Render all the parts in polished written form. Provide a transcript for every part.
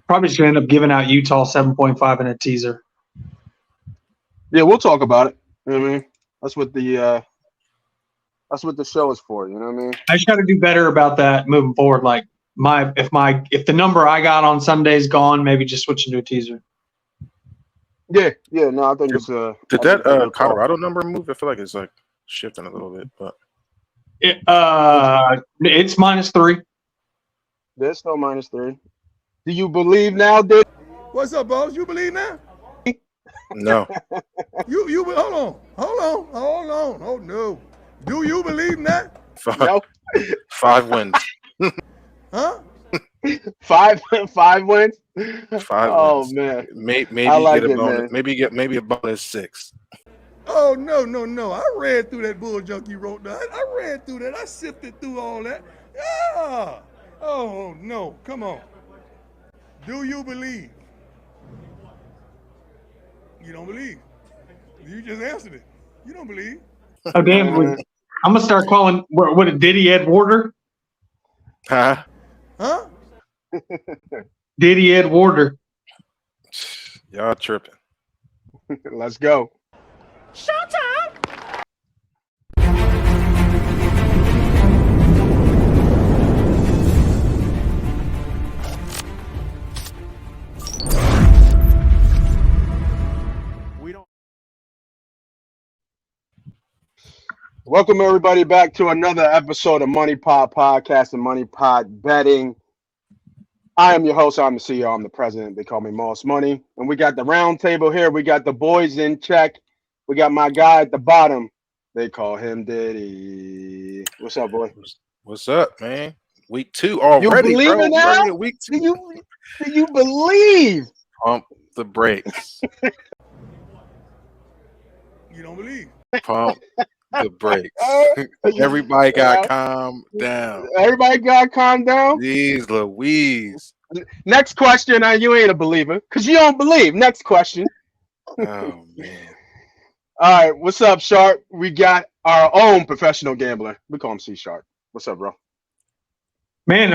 Probably just going to end up giving out Utah 7.5 in a teaser. Yeah, we'll talk about it. You know what I mean? That's what the show is for. You know what I mean? I just got to do better about that moving forward. Like if the number I got on Sunday's gone, maybe just switching to a teaser. Yeah. No, I think it's Did that Colorado number move? I feel like it's like shifting a little bit, but It's -3. There's still -3. Do you believe now, dude? What's up, boss? You believe now? no. You hold on. Oh no. Do you believe now? No. 5 wins. Huh? 5 wins. 5 Oh wins. man. Maybe I like get a it, bonus. man. Maybe a bonus 6. Oh no. I read through that bull junk you wrote down. I read through that. I sifted through all that. Yeah. Oh no. Come on. Do you believe? You don't believe. You just answered it. You don't believe. Oh damn! I'm gonna start calling what a Diddy Ed Warder. Huh? Diddy Ed Warder. Y'all tripping. Let's go. Showtime! Welcome everybody back to another episode of MoneyPot Podcast and MoneyPot Betting. I am your host. I'm the CEO. I'm the president. They call me Moss Money. And we got the round table here. We got the boys in check. We got my guy at the bottom. They call him Diddy. What's up, boy? What's up, man? Week 2 already. You believe bro. it now? Week 2. Do you believe? Pump the brakes. You don't believe. Pump the brakes. Everybody got calm down. Everybody got calm down. Jeez Louise. Next question. You ain't a believer because you don't believe. Next question. Oh man. All right, what's up, Sharp? We got our own professional gambler. We call him CSharp. What's up, bro? Man,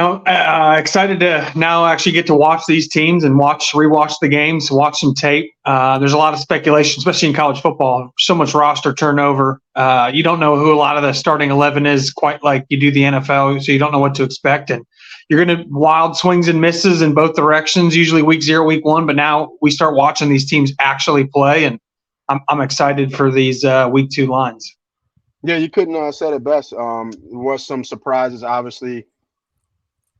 excited to now actually get to watch these teams and rewatch the games, watch some tape. There's a lot of speculation, especially in college football. So much roster turnover. You don't know who a lot of the starting 11 is, quite like you do the NFL, so you don't know what to expect. And you're going to wild swings and misses in both directions, usually week 0, week 1. But now we start watching these teams actually play, and I'm excited for these week 2 lines. Yeah, you couldn't have said it best. There was some surprises, obviously.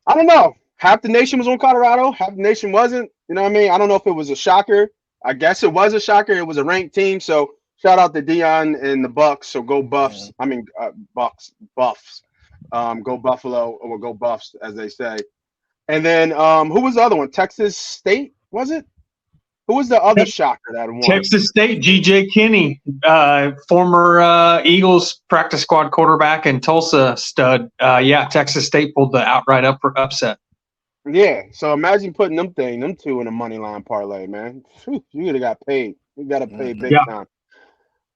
I don't know. Half the nation was on Colorado. Half the nation wasn't. You know what I mean? I don't know if it was a shocker. I guess it was a shocker. It was a ranked team. So shout out to Dion and the Bucks. So go Buffs. I mean, Buffs. Go Buffalo or go Buffs, as they say. And then who was the other one? Texas State, was it? Who was the other shocker that won? Texas State, G.J. Kinney, former Eagles practice squad quarterback and Tulsa stud. Texas State pulled the outright upset. Yeah, so imagine putting them two in a money line parlay, man. Whew, you would have got paid. You got to pay big time.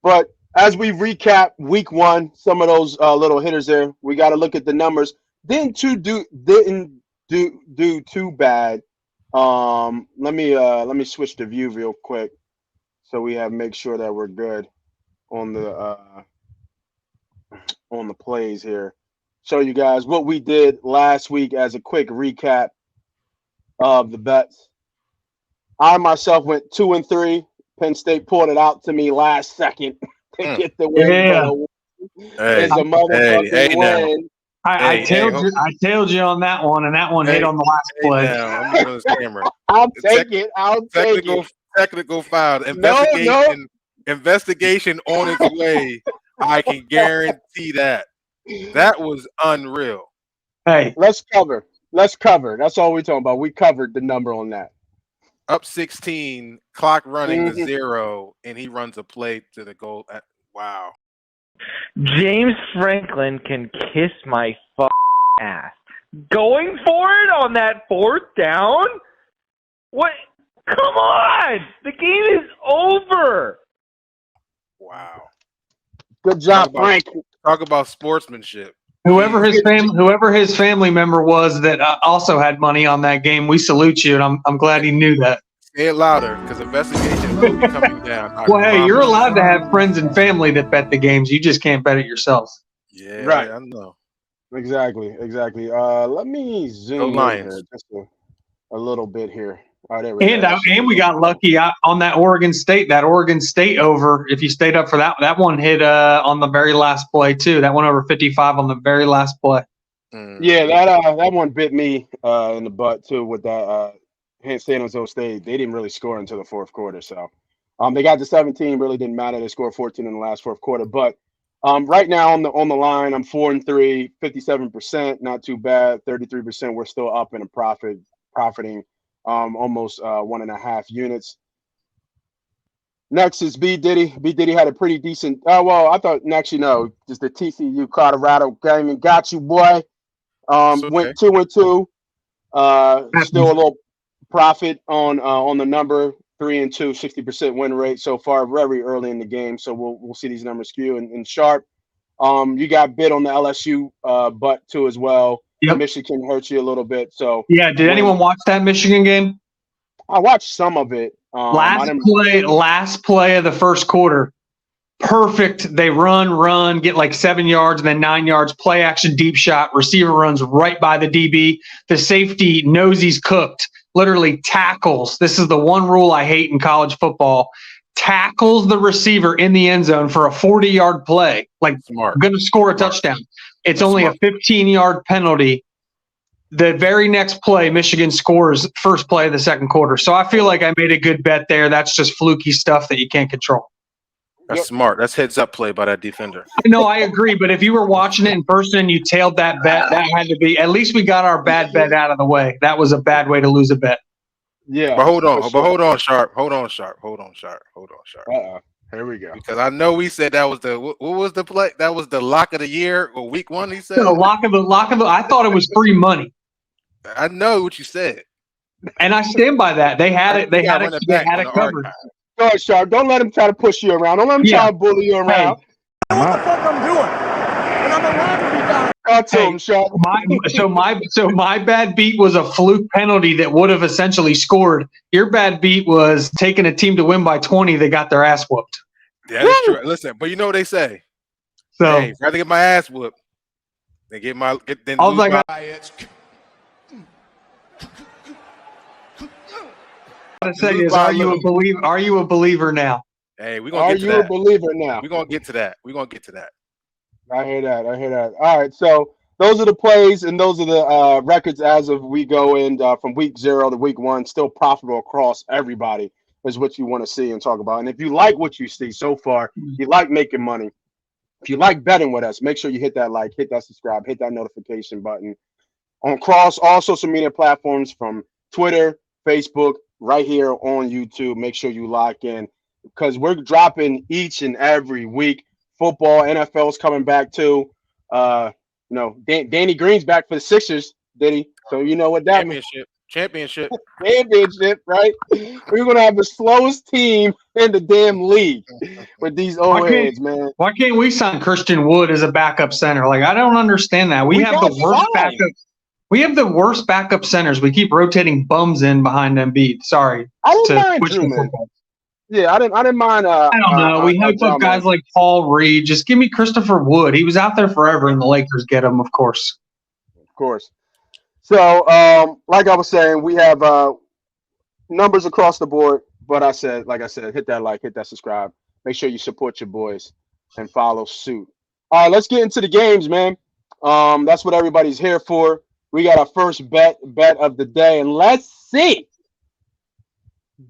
But as we recap week 1, some of those little hitters there, we got to look at the numbers. Didn't do too bad. Let me switch the view real quick so we make sure that we're good on the plays here. Show you guys what we did last week as a quick recap of the bets. I myself went 2 and 3. Penn State pulled it out to me last second to get the win. Yeah. It's a motherfucking win. I tailed you on that one, and that one hit on the last play. I'm looking on this camera. I'll take it. Technical foul. Investigation on its way. I can guarantee that. That was unreal. Hey, let's cover. That's all we're talking about. We covered the number on that. Up 16, clock running to 0, and he runs a play to the goal. Wow. James Franklin can kiss my ass. Going for it on that 4th down? What? Come on! The game is over! Wow. Good job, Frank. Talk about sportsmanship. Whoever his family member was that also had money on that game, we salute you, and I'm glad he knew that. Say it louder, because investigation will be coming down. I Well, hey, you're promise. allowed to have friends and family that bet the games. You just can't bet it yourselves. Yeah, Right. I know. Exactly. Let me Go zoom in Lions. here just a little bit here. Oh, there we go. And we got lucky on that Oregon State over. If you stayed up for that one hit on the very last play too. That went over 55 on the very last play. Yeah, that one bit me in the butt too with that San Jose State. They didn't really score until the fourth quarter, so they got to 17. Really didn't matter. They scored 14 in the last fourth quarter. But right now on the line, I'm 4-3, 57%, not too bad. 33%. We're still up in a profiting almost 1.5 units. Next is BDiddy. BDiddy had a pretty decent. I thought actually no, just the TCU Colorado game and got you, boy. Okay. Went 2-2. Still a little profit on the number 3-2, 60% win rate so far. Very early in the game, so we'll see these numbers skew and sharp. You got bit on the LSU butt too as well. Yep. Michigan hurt you a little bit. So yeah, did anyone watch that Michigan game? I watched some of it. Last play of the first quarter. Perfect. They run, get like 7 yards and then 9 yards. Play action, deep shot. Receiver runs right by the DB. The safety knows he's cooked. Literally tackles. This is the one rule I hate in college football. Tackles the receiver in the end zone for a 40-yard play. Like, Smart. going to score a touchdown. It's only a 15-yard penalty. The very next play, Michigan scores first play of the second quarter. So I feel like I made a good bet there. That's just fluky stuff that you can't control. That's smart. That's heads up play by that defender. No, I agree. But if you were watching it in person and you tailed that bet, that had to be. At least we got our bad bet out of the way. That was a bad way to lose a bet. Yeah. But hold on, Sharp. Hold on, Sharp. Here we go. Because I know we said that was what was the play? That was the lock of the year or week one. He said The lock of the. I thought it was free money. I know what you said, and I stand by that. They had it. They had it covered. Go ahead, Sharp. Don't let him try to push you around. Don't let him try to bully you around. Hey. What the fuck I'm doing? And I'm allowed to be down. Talk to him, Sharp. My bad beat was a fluke penalty that would have essentially scored. Your bad beat was taking a team to win by 20. They got their ass whooped. Yeah, that's true. Listen, but you know what they say. So hey, rather get my ass whooped than get my. Then I was like, to say is, are you a believer? Are you a believer now? Hey, we're gonna get to that. Are you a believer now? We're gonna get to that. I hear that. All right, so those are the plays and those are the records as of we go in from week 0 to week 1. Still profitable across everybody is what you want to see and talk about. And if you like what you see so far, you like making money. If you like betting with us, make sure you hit that like, hit that subscribe, hit that notification button across all social media platforms from Twitter, Facebook, right here on YouTube. Make sure you lock in because we're dropping each and every week. Football, NFL's coming back too. Danny Green's back for the Sixers, did he? So you know what that means. Championship, right? We're gonna have the slowest team in the damn league with these old heads, man. Why can't we sign Christian Wood as a backup center? Like, I don't understand that. We have the worst backup. We have the worst backup centers. We keep rotating bums in behind Embiid. Sorry. I don't mind Drew, man. Yeah, I didn't mind. I don't know. We hype up guys like Paul Reed. Just give me Christopher Wood. He was out there forever, and the Lakers get him, of course. Of course. So, like I was saying, we have numbers across the board. But like I said, hit that like, hit that subscribe. Make sure you support your boys and follow suit. All right, let's get into the games, man. That's what everybody's here for. We got our first bet of the day, and let's see.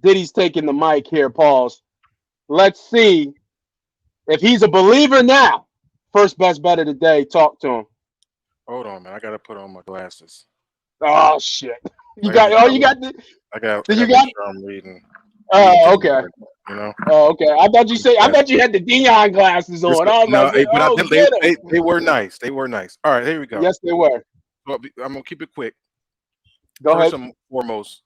Diddy's taking the mic here, pause. Let's see if he's a believer now. First best bet of the day. Talk to him. Hold on, man. I gotta put on my glasses. Oh shit! I'm reading. Oh, okay. You know. Oh, okay. I thought you had the Dion glasses on. They were nice. They were nice. All right, here we go. Yes, they were. Well, I'm gonna keep it quick. Go ahead. First and foremost,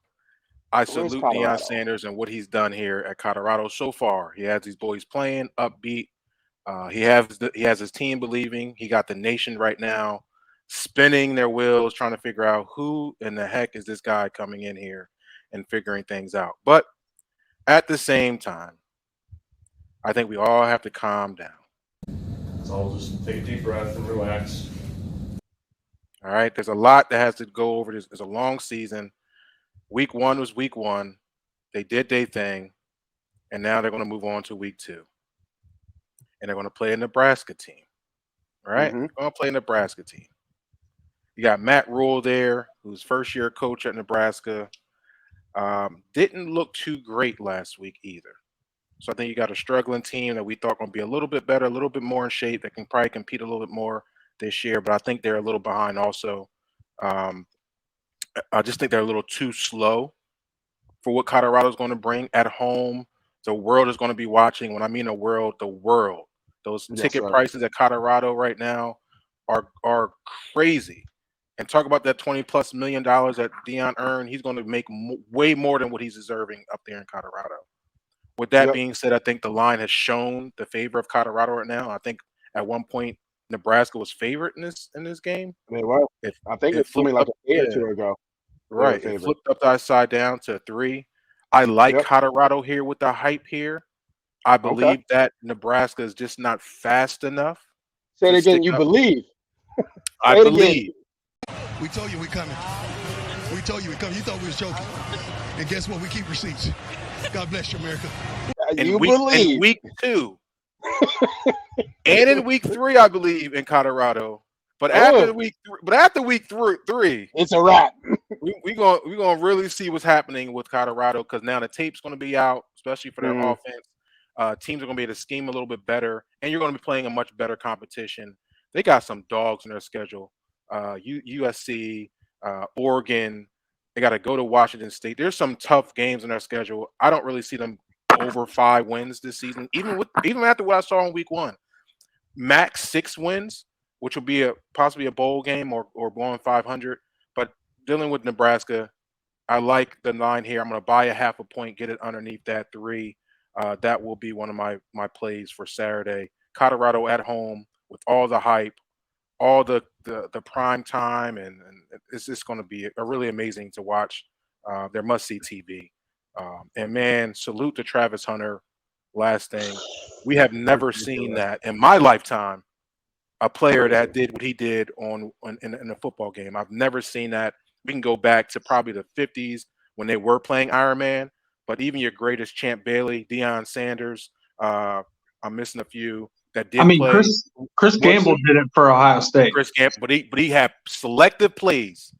I salute Deion Sanders and what he's done here at Colorado so far. He has these boys playing upbeat. He has his team believing. He got the nation right now spinning their wheels, trying to figure out who in the heck is this guy coming in here and figuring things out. But at the same time, I think we all have to calm down. So I'll just take a deep breath and relax. All right. There's a lot that has to go over this. It's a long season. Week 1 was week 1. They did their thing. And now they're going to move on to week 2. And they're going to play a Nebraska team. All right. Mhm. They're going to play a Nebraska team. You got Matt Rule there, who's first-year coach at Nebraska. Didn't look too great last week either. So I think you got a struggling team that we thought going to be a little bit better, a little bit more in shape, that can probably compete a little bit more this year. But I think they're a little behind also. I just think they're a little too slow for what Colorado's going to bring at home. The world is going to be watching. When I mean the world. Those ticket prices at Colorado right now are crazy. And talk about that $20+ million that Deion earned. He's going to make way more than what he's deserving up there in Colorado. With that being said, I think the line has shown the favor of Colorado right now. I think at one point Nebraska was favorite in this game. They were. I think it's something like a day or two ago. Right. It flipped upside down to 3. I like Colorado here with the hype here. I believe that Nebraska is just not fast enough. Say it again. You believe? I believe. We told you we coming. We told you we coming. You thought we was joking. And guess what? We keep receipts. God bless you, America. You believe. In week 2. And in week 3, I believe, in Colorado. But after week 3, it's a wrap. We're gonna really see what's happening with Colorado, because now the tape's gonna be out, especially for their offense. Teams are gonna be able to scheme a little bit better, and you're gonna be playing a much better competition. They got some dogs in their schedule. USC, Oregon. They got to go to Washington State. There's some tough games in their schedule. I don't really see them over 5 wins this season, even after what I saw in week 1. Max 6 wins, which will be possibly a bowl game or going 500. But dealing with Nebraska, I like the line here. I'm going to buy a half a point, get it underneath that 3. That will be one of my plays for Saturday. Colorado at home with all the hype, all the prime time, and it's just going to be a really amazing to watch. They're must-see TV. And, man, salute to Travis Hunter. Last thing, we have never seen that in my lifetime, a player that did what he did in a football game. I've never seen that. We can go back to probably the 50s when they were playing Iron Man, but even your greatest Champ Bailey, Deion Sanders, I'm missing a few that did play. Chris Gamble did it for Ohio State. Chris Gamble, but he had selective plays.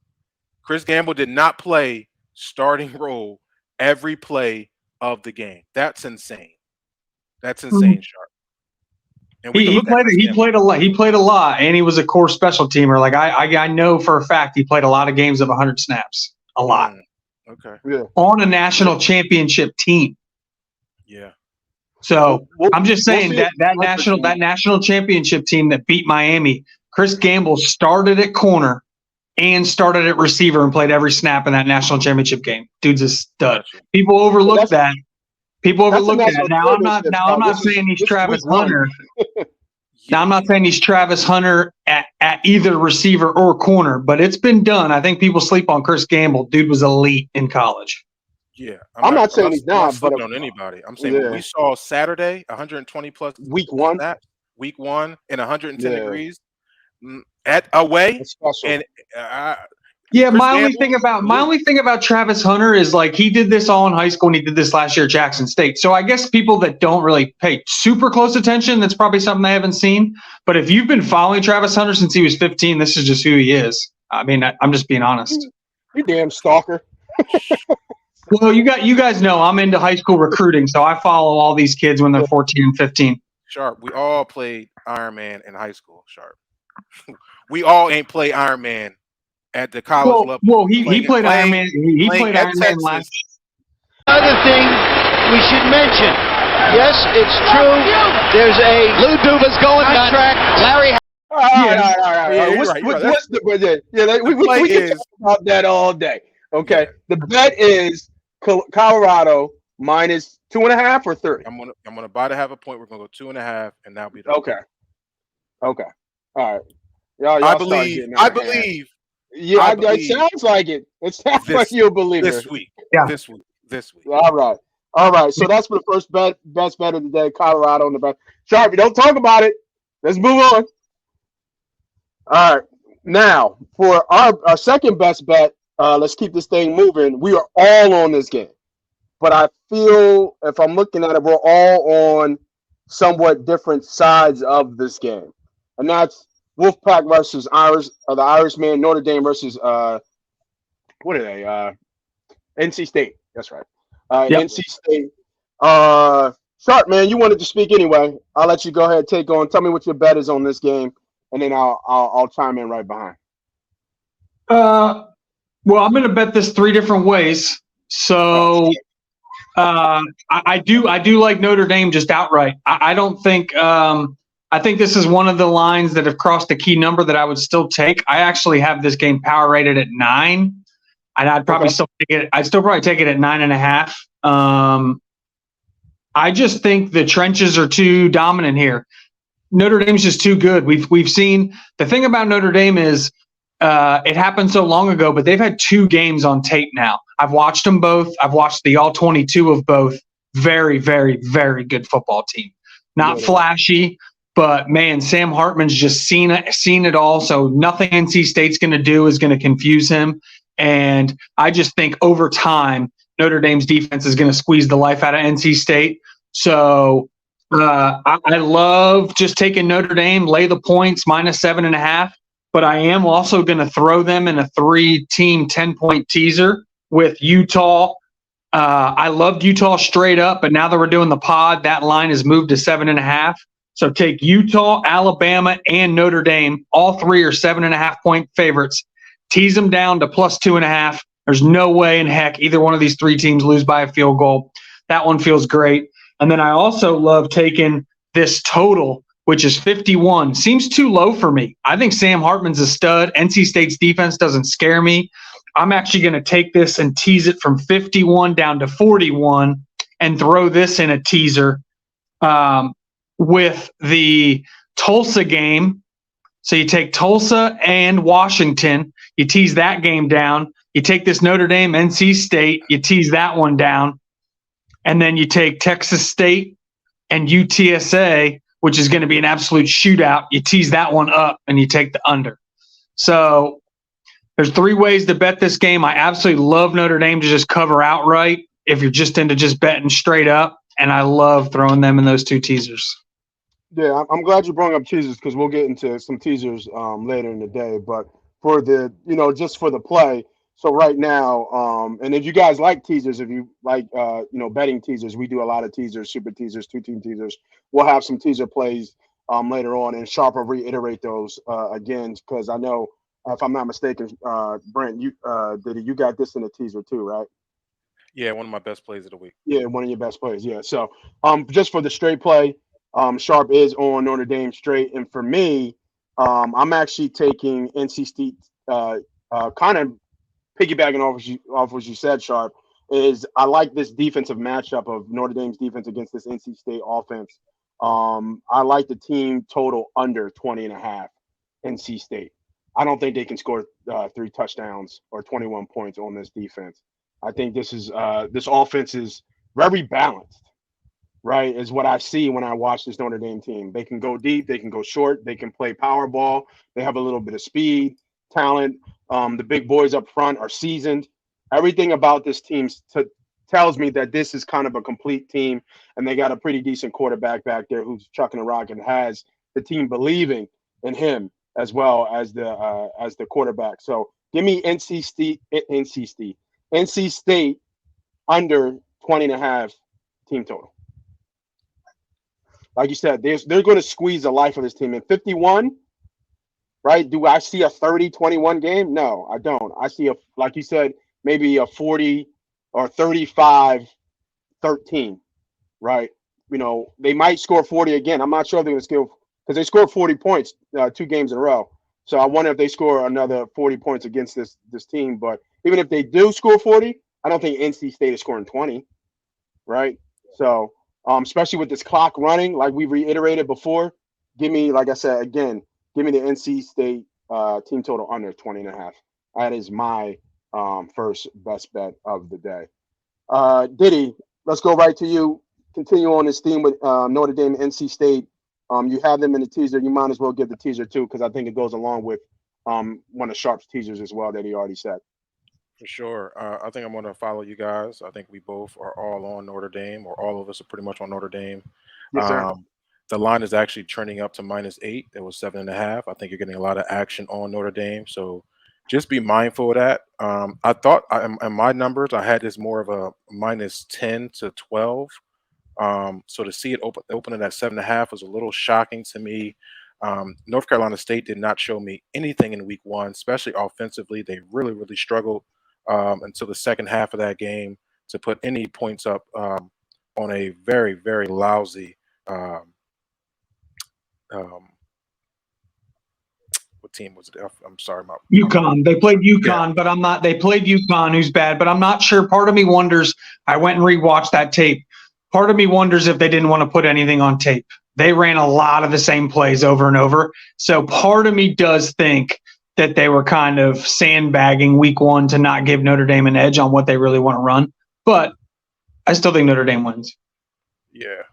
Chris Gamble did not play starting role every play of the game. That's insane. That's insane, Sharp. And he played a lot. He played a lot, and he was a core special teamer. Like I know for a fact he played a lot of games of 100 snaps. A lot. Okay. Yeah. On a national championship team. Yeah. So I'm just saying that national championship team that beat Miami, Chris Gamble started at corner and started at receiver and played every snap in that national championship game. Dude's a stud. People overlook that. People overlook that. Now I'm not saying he's Travis Hunter. Now I'm not saying he's Travis Hunter at either receiver or corner, but it's been done. I think people sleep on Chris Gamble. Dude was elite in college. Yeah, I'm not saying he's not, but on anybody. I'm saying what we saw Saturday, 120 plus week 1, week 1 in 110 degrees at away, and my only thing about Travis Hunter is like he did this all in high school and he did this last year at Jackson State. So I guess people that don't really pay super close attention, that's probably something they haven't seen. But if you've been following Travis Hunter since he was 15, this is just who he is. I mean, I'm just being honest. You damn stalker. Well, you guys know I'm into high school recruiting, so I follow all these kids when they're 14 and 15. Sharp, we all played Iron Man in high school, Sharp. We all ain't play Iron Man at the college level. Well, he played Iron Man. He played Iron Man last. Other thing we should mention, yes, it's true. There's a Lou Duva's going contract. Larry. All right. We can talk about that all day. Okay. The bet is Colorado minus 2.5 or 3. I'm gonna buy the half a point. We're gonna go 2.5, and that'll be the Okay. Okay. All right. Y'all I start believe. getting I out of hand. believe. Yeah, I it believe sounds like it. It sounds like this you're a believer. this week. Yeah. This week. All right. All right. So that's for the first best bet of the day, Colorado and Nebraska. Sharp, don't talk about it. Let's move on. All right. Now, for our second best bet, let's keep this thing moving. We are all on this game. But I feel if I'm looking at it, we're all on somewhat different sides of this game. And that's Wolfpack versus Irish, or the Irishman, Notre Dame versus what are they? NC State. That's right. Yep. NC State. Sharp, man, you wanted to speak anyway. I'll let you go ahead, take on. Tell me what your bet is on this game, and then I'll chime in right behind. Well, I'm going to bet this 3 different ways. So I do like Notre Dame just outright. I don't think I think this is one of the lines that have crossed a key number that I would still take. I actually have this game power rated at 9, and I'd probably still take it. I'd still probably take it at 9.5. I just think the trenches are too dominant here. Notre Dame's just too good. We've seen the thing about Notre Dame is it happened so long ago, but they've had 2 games on tape now. I've watched them both. I've watched the all 22 of both. Very, very, very good football team. Not flashy, but man, Sam Hartman's just seen it all. So nothing NC State's going to do is going to confuse him. And I just think over time, Notre Dame's defense is going to squeeze the life out of NC State. So I love just taking Notre Dame, lay the points, minus 7.5. But I am also going to throw them in a 3-team 10-point teaser with Utah. I loved Utah straight up, but now that we're doing the pod, that line has moved to 7.5. So take Utah, Alabama, and Notre Dame. All 3 are 7.5-point favorites. Tease them down to plus 2.5. There's no way in heck either one of these 3 teams lose by a field goal. That one feels great. And then I also love taking this total, which is 51. Seems too low for me. I think Sam Hartman's a stud. NC State's defense doesn't scare me. I'm actually going to take this and tease it from 51 down to 41 and throw this in a teaser with the Tulsa game. So you take Tulsa and Washington. You tease that game down. You take this Notre Dame, NC State. You tease that one down. And then you take Texas State and UTSA, which is going to be an absolute shootout. You tease that one up and you take the under. So there's 3 ways to bet this game. I absolutely love Notre Dame to just cover outright if you're just into just betting straight up. And I love throwing them in those 2 teasers. Yeah, I'm glad you brought up teasers because we'll get into some teasers later in the day. But for the, just for the play, so right now, and if you guys like teasers, if you like, betting teasers, we do a lot of teasers, super teasers, 2-team teasers. We'll have some teaser plays later on, and Sharp will reiterate those again because I know, if I'm not mistaken, Brent, you got this in a teaser too, right? Yeah, one of my best plays of the week. Yeah, one of your best plays. Yeah. So, just for the straight play, Sharp is on Notre Dame straight, and for me, I'm actually taking NC State. Kind of piggybacking off what you said, Sharp, is I like this defensive matchup of Notre Dame's defense against this NC State offense. I like the team total under 20.5. NC State. I don't think they can score 3 touchdowns or 21 points on this defense. I think this offense is very balanced, right? Is what I see when I watch this Notre Dame team. They can go deep, they can go short, they can play power ball. They have a little bit of speed, talent. The big boys up front are seasoned. Everything about this team tells me that this is kind of a complete team, and they got a pretty decent quarterback back there who's chucking a rock and has the team believing in him as well as the quarterback. So give me NC State under 20.5 team total. Like you said, they're going to squeeze the life of this team. In 51, right? Do I see a 30-21 game? No, I don't. I see like you said, maybe a 40 or 35-13, right? They might score 40 again. I'm not sure if they're going to score because they scored 40 points 2 games in a row. So I wonder if they score another 40 points against this team. But even if they do score 40, I don't think NC State is scoring 20. right? So, especially with this clock running, like we reiterated before, give me, like I said again, give me the NC State team total under 20.5. That is my first best bet of the day. Diddy, let's go right to you. Continue on this theme with Notre Dame, NC State. You have them in the teaser. You might as well give the teaser too, because I think it goes along with one of Sharp's teasers as well that he already said. For sure. I think I'm going to follow you guys. I think we both are all on Notre Dame, or all of us are pretty much on Notre Dame. Yes, sir. The line is actually trending up to -8. It was 7.5. I think you're getting a lot of action on Notre Dame. So just be mindful of that. I thought in my numbers, I had this more of a -10 to 12. So to see it opening at 7.5 was a little shocking to me. North Carolina State did not show me anything in week 1, especially offensively. They really, really struggled until the second half of that game to put any points up on a very, very lousy what team was it? I'm sorry, UConn. They played UConn, Yeah. but I'm not. They played UConn, who's bad, but I'm not sure. Part of me wonders. I went and rewatched that tape. Part of me wonders if they didn't want to put anything on tape. They ran a lot of the same plays over and over. So part of me does think that they were kind of sandbagging week 1 to not give Notre Dame an edge on what they really want to run. But I still think Notre Dame wins. Yeah.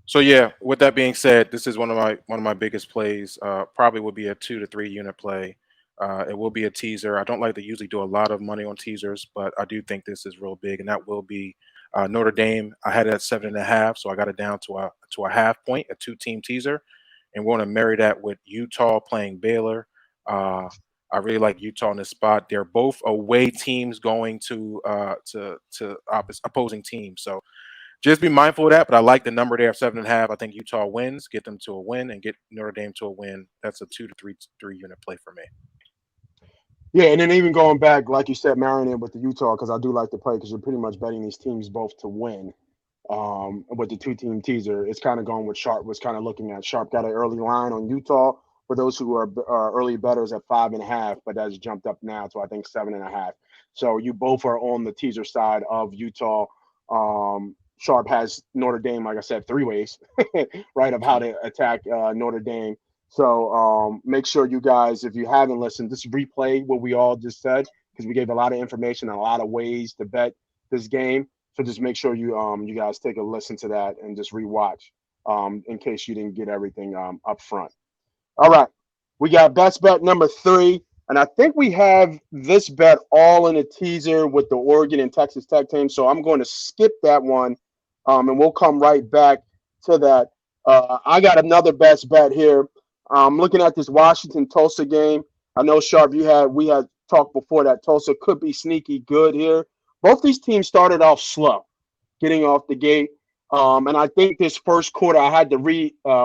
So yeah, with that being said, this is one of my biggest plays. Probably would be a 2 to 3 unit play. It will be a teaser. I don't like to usually do a lot of money on teasers, but I do think this is real big, and that will be Notre Dame. I had it at 7.5, so I got it down to a half point, a 2-team teaser, and we're going to marry that with Utah playing Baylor. I really like Utah in this spot. They're both away teams going to opposing teams, so just be mindful of that. But I like the number there of 7.5. I think Utah wins, get them to a win, and get Notre Dame to a win. That's a 2 to 3 unit play for me. Yeah, and then even going back, like you said, marrying it with the Utah, because I do like to play, because you're pretty much betting these teams both to win. With the 2-team teaser, it's kind of going with Sharp was kind of looking at. Sharp got an early line on Utah for those who are early bettors at 5.5, but that's jumped up now to I think 7.5. So you both are on the teaser side of Utah. Sharp has Notre Dame, like I said, 3 ways, right, of how to attack Notre Dame. So make sure you guys, if you haven't listened, just replay what we all just said, because we gave a lot of information and a lot of ways to bet this game. So just make sure you guys take a listen to that and just rewatch in case you didn't get everything up front. All right, we got best bet number 3, and I think we have this bet all in a teaser with the Oregon and Texas Tech team. So I'm going to skip that one, and we'll come right back to that. I got another best bet here. Looking at this Washington-Tulsa game, I know, Sharp, we had talked before that Tulsa could be sneaky good here. Both these teams started off slow, getting off the gate. And I think this first quarter, I had to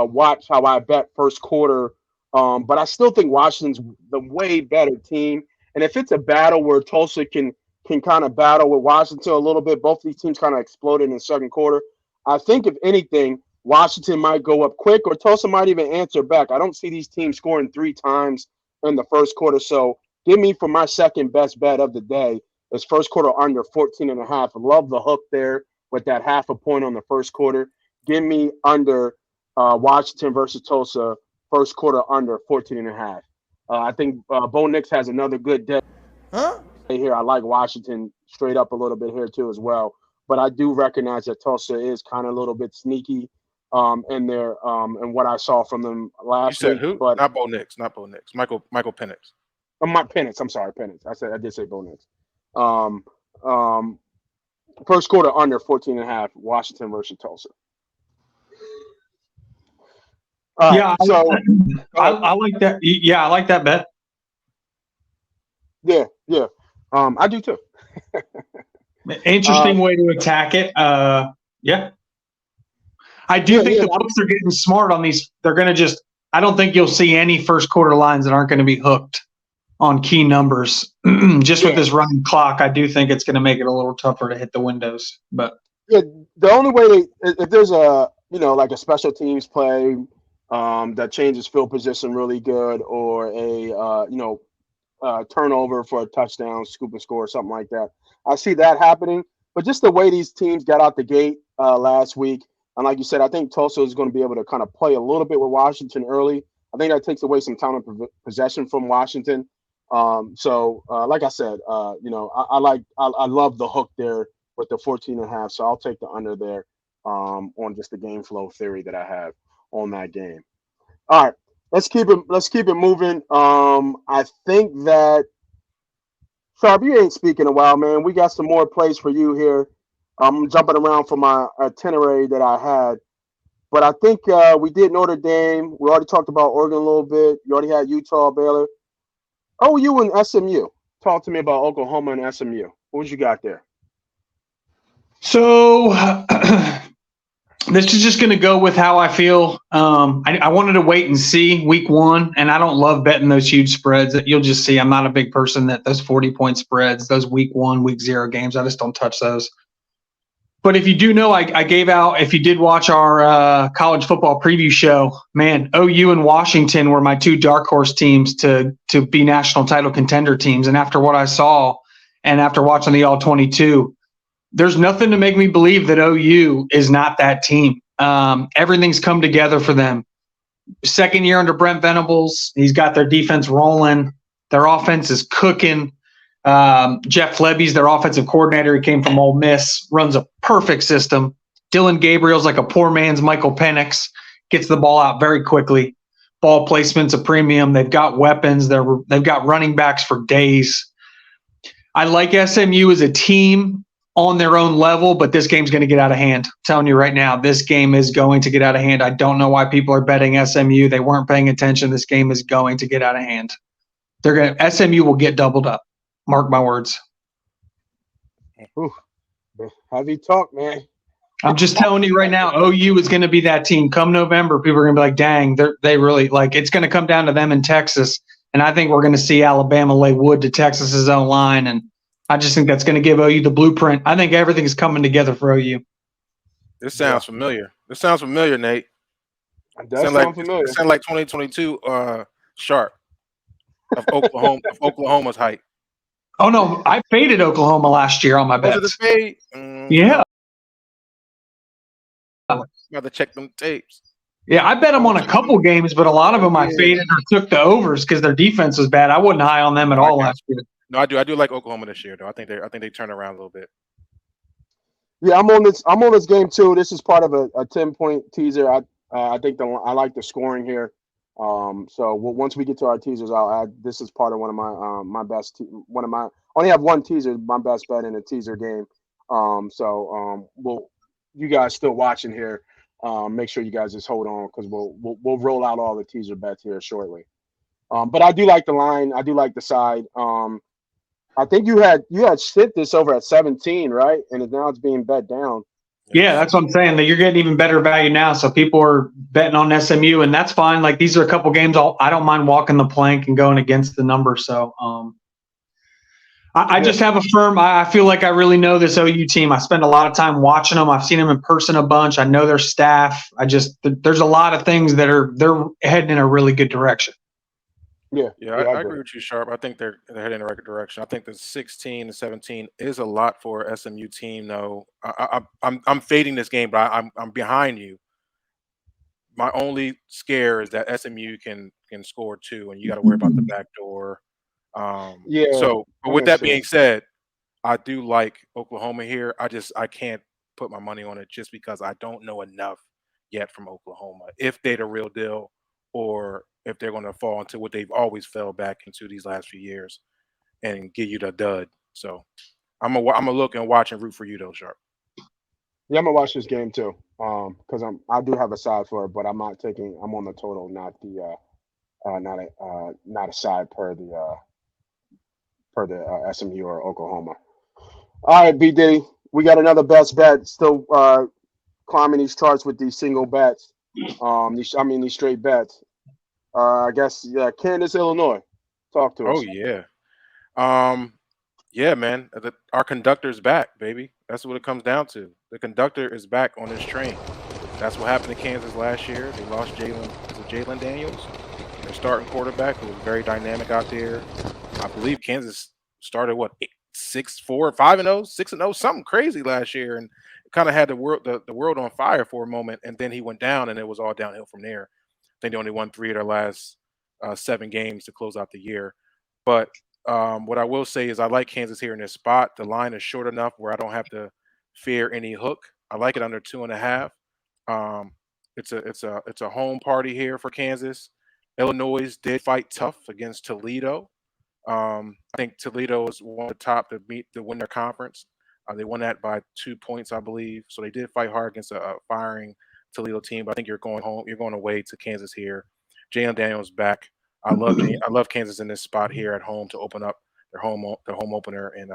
watch how I bet first quarter. But I still think Washington's the way better team. And if it's a battle where Tulsa can kind of battle with Washington a little bit, both these teams kind of exploded in the second quarter. I think, if anything, Washington might go up quick, or Tulsa might even answer back. I don't see these teams scoring 3 times in the first quarter. So give me for my second best bet of the day is first quarter under 14.5. Love the hook there with that half a point on the first quarter. Give me under Washington versus Tulsa, first quarter under 14.5. I think Bo Nix has another good day here. I like Washington straight up a little bit here too as well. But I do recognize that Tulsa is kind of a little bit sneaky in there and what I saw from them last You said week. who? But Not Bo Nix. Michael Penix. Penix. I'm sorry, Penix. I did say Bo Nix. First quarter under 14.5, Washington versus Tulsa. All right, Yeah, so I like that. Yeah, I like that bet. yeah. I do too. Interesting way to attack it. Yeah. I do think the books are getting smart on these. They're going to I don't think you'll see any first quarter lines that aren't going to be hooked on key numbers. Just with this running clock, I do think it's going to make it a little tougher to hit the windows. But yeah, the only way if there's a like a special teams play that changes field position really good, or a turnover for a touchdown, scoop and score, something like that, I see that happening. But just the way these teams got out the gate last week, and like you said, I think Tulsa is going to be able to kind of play a little bit with Washington early. I think that takes away some time of possession from Washington. Like I said, I love the hook there with the 14.5. So I'll take the under there on just the game flow theory that I have on that game. All right, let's keep it moving. I think that Sharp, you ain't speaking a while, man. We got some more plays for you here. I'm jumping around for my itinerary that I had. But I think we did Notre Dame. We already talked about Oregon a little bit. You already had Utah, Baylor. OU and SMU. Talk to me about Oklahoma and SMU. What you got there? So this is just going to go with how I feel. I wanted to wait and see week one, and I don't love betting those huge spreads. You'll just see I'm not a big person that those 40-point spreads, those week one, week zero games, I just don't touch those. But if you do know, I gave out, if you did watch our college football preview show, man, OU and Washington were my two dark horse teams to be national title contender teams. And after what I saw and after watching the All-22, there's nothing to make me believe that OU is not that team. Everything's come together for them. Second year under Brent Venables, he's got their defense rolling. Their offense is cooking. Jeff Lebby's their offensive coordinator. He came from Ole Miss, runs a perfect system. Dylan Gabriel's like a poor man's Michael Penix, gets the ball out very quickly. Ball placement's a premium. They've got weapons. They've got running backs for days. I like SMU as a team on their own level, but this game's going to get out of hand. I'm telling you right now, this game is going to get out of hand. I don't know why people are betting SMU. They weren't paying attention. This game is going to get out of hand. SMU will get doubled up. Mark my words. Ooh, heavy talk, man. I'm just telling you right now, OU is going to be that team. Come November, people are going to be like, dang, they really, like, it's going to come down to them in Texas. And I think we're going to see Alabama lay wood to Texas's own line. And I just think that's going to give OU the blueprint. I think everything's coming together for OU. This sounds familiar. This sounds familiar, Nate. It does sound familiar. It sounds like 2022 Sharp of Oklahoma, of Oklahoma's height. Oh, no, I faded Oklahoma last year on my bets. Was it a fade? Yeah. You have to check them tapes. Yeah, I bet them on a couple games, but a lot of them I faded or took the overs because their defense was bad. I wasn't high on them at all last year. No, I do like Oklahoma this year, though. I think they turn around a little bit. Yeah, I'm on this game too. This is part of a 10-point teaser. I think I like the scoring here. So once we get to our teasers, I'll add. This is part of one of my my best. I only have one teaser, my best bet in a teaser game. You guys still watching here? Make sure you guys just hold on because we'll roll out all the teaser bets here shortly. But I do like the line. I do like the side. I think you had shit this over at 17, right? And now it's being bet down. Yeah, that's what I'm saying. That you're getting even better value now. So people are betting on SMU, and that's fine. Like, these are a couple games. I don't mind walking the plank and going against the number. So I just have a firm. I feel like I really know this OU team. I spend a lot of time watching them. I've seen them in person a bunch. I know their staff. There's a lot of things that they're heading in a really good direction. Yeah, I agree with you, Sharp. I think they're heading in the right direction. I think the 16 to 17 is a lot for a SMU team, though. I'm fading this game, but I'm behind you. My only scare is that SMU can score too, and you got to worry about the back door. So, but with that being said, I do like Oklahoma here. I can't put my money on it just because I don't know enough yet from Oklahoma if they're the real deal or if they're going to fall into what they've always fell back into these last few years and give you the dud. So I'm a look and watch and root for you though, Sharp. Yeah, I'm gonna watch this game too. Because I do have a side for it, but I'm not taking. I'm on the total, not a side per the SMU or Oklahoma. All right, BDiddy, we got another best bet. Still climbing these charts with these single bets. These straight bets. I guess Kansas, Illinois. Talk to us. Oh yeah, yeah, man. Our conductor's back, baby. That's what it comes down to. The conductor is back on this train. That's what happened to Kansas last year. They lost Jalen Daniels, their starting quarterback, who was very dynamic out there. I believe Kansas started 6-4, 5-0, 6-0, something crazy last year, and kind of had the world on fire for a moment, and then he went down, and it was all downhill from there. I think they only won 3 of their last 7 games to close out the year. But what I will say is I like Kansas here in this spot. The line is short enough where I don't have to fear any hook. I like it under 2.5. It's a home party here for Kansas. Illinois did fight tough against Toledo. I think Toledo is one of the top to win their conference. They won that by 2 points, I believe. So they did fight hard against a firing Toledo team. But I think you're going home. You're going away to Kansas here. Jalen Daniels back. I love Kansas in this spot here at home to open up their home opener and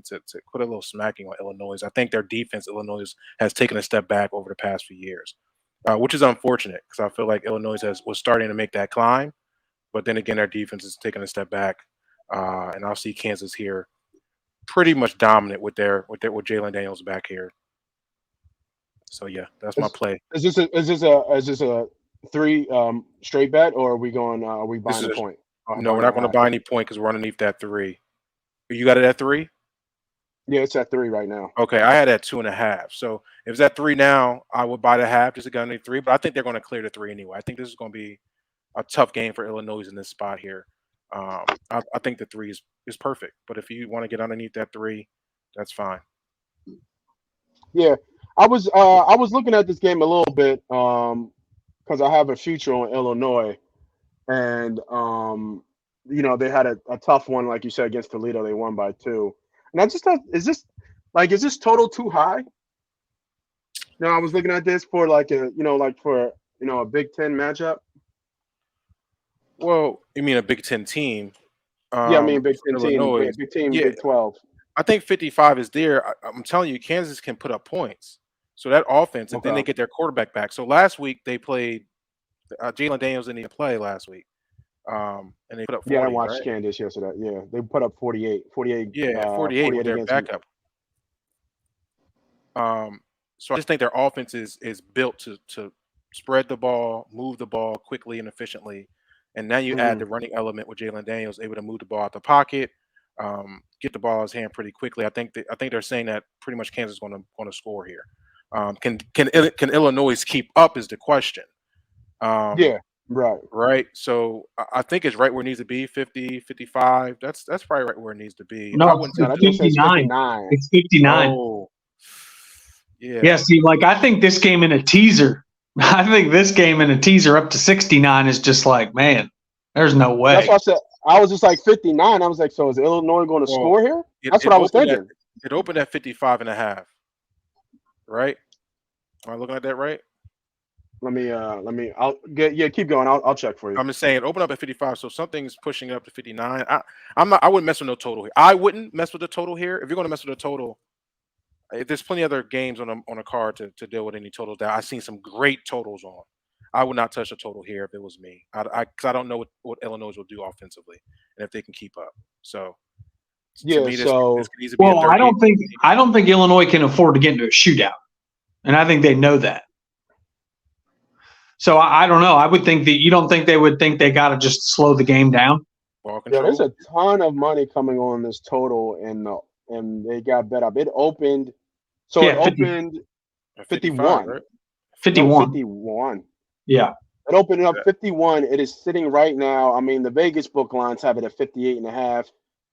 to put a little smacking on Illinois. I think their defense, Illinois, has taken a step back over the past few years, which is unfortunate because I feel like Illinois was starting to make that climb, but then again, their defense is taking a step back, and I'll see Kansas here pretty much dominant with Jalen Daniels back here. So yeah, that's my play. Is this a 3 straight bet, or are we going? Are we buying a point? No, we're not going to buy any point because we're underneath that 3. You got it at 3? Yeah, it's at 3 right now. Okay, I had it at 2.5. So if it's at 3 now, I would buy the half just to get underneath 3. But I think they're going to clear the 3 anyway. I think this is going to be a tough game for Illinois in this spot here. I think the 3 is perfect. But if you want to get underneath that 3, that's fine. Yeah, I was looking at this game a little bit because I have a future on Illinois, and they had a tough one, like you said, against Toledo. They won by 2, and I just thought, is this total too high? I was looking at this for a Big Ten matchup. Well, you mean a Big Ten team? Yeah, I mean Big Ten Illinois. team, Big Team, Yeah. Big 12. I think 55 is there. I'm telling you, Kansas can put up points. So that offense, and then they get their quarterback back. So last week they played Jalen Daniels didn't even play last week. And they put up 40, I watched right? Kansas yesterday. Yeah, they put up 48. Yeah, 48 with their backup. So I just think their offense is built to spread the ball, move the ball quickly and efficiently. And now you add the running element with Jalen Daniels, able to move the ball out the pocket, get the ball in his hand pretty quickly. I think they're saying that pretty much Kansas is going to score here. Can Illinois keep up is the question. Yeah, right. Right. So I think it's right where it needs to be, 50, 55. That's probably right where it needs to be. No, I wouldn't it's 59. It's 59. Oh, yeah. Yeah, see, I think this game in a teaser up to 69 is just like, man, there's no way. That's what I said. I was just like 59. I was like, so is Illinois going to score here? That's what I was thinking. It opened at 55.5. Right? Am I looking at that right? Keep going. I'll check for you. I'm just saying, open up at 55, so something's pushing it up to 59. I wouldn't mess with no total here. I wouldn't mess with the total here. If you're going to mess with the total, there's plenty other games on a card to deal with any totals that I've seen some great totals on. I would not touch a total here if it was me. Because I don't know what Illinois will do offensively and if they can keep up. So yeah, to me, this needs to be I don't think Illinois can afford to get into a shootout, and I think they know that. So I don't know. I would think that you don't think they would think they got to just slow the game down. Ball control. Yeah, there's a ton of money coming on this total, and they got bet up. It opened, so it opened 51. Right? 51. No, 51. Yeah. It opened up 51. It is sitting right now. I mean, the Vegas book lines have it at 58.5.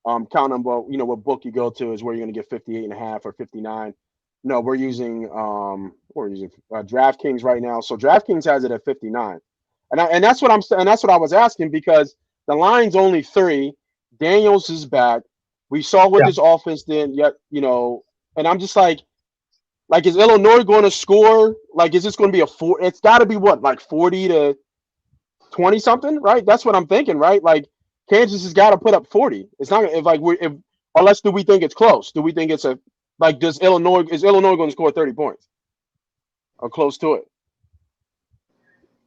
Counting on what book you go to is where you're going to get 58.5 or 59. No, we're using DraftKings right now. So DraftKings has it at 59, and that's what I'm saying. And that's what I was asking because the line's only 3. Daniels is back. We saw what this offense did. Yet and I'm just like, is Illinois going to score? Is this going to be a 4? It's got to be what, 40 to 20 something, right? That's what I'm thinking, right? Kansas has got to put up 40. It's not unless do we think it's close? Do we think it's is Illinois going to score 30 points or close to it?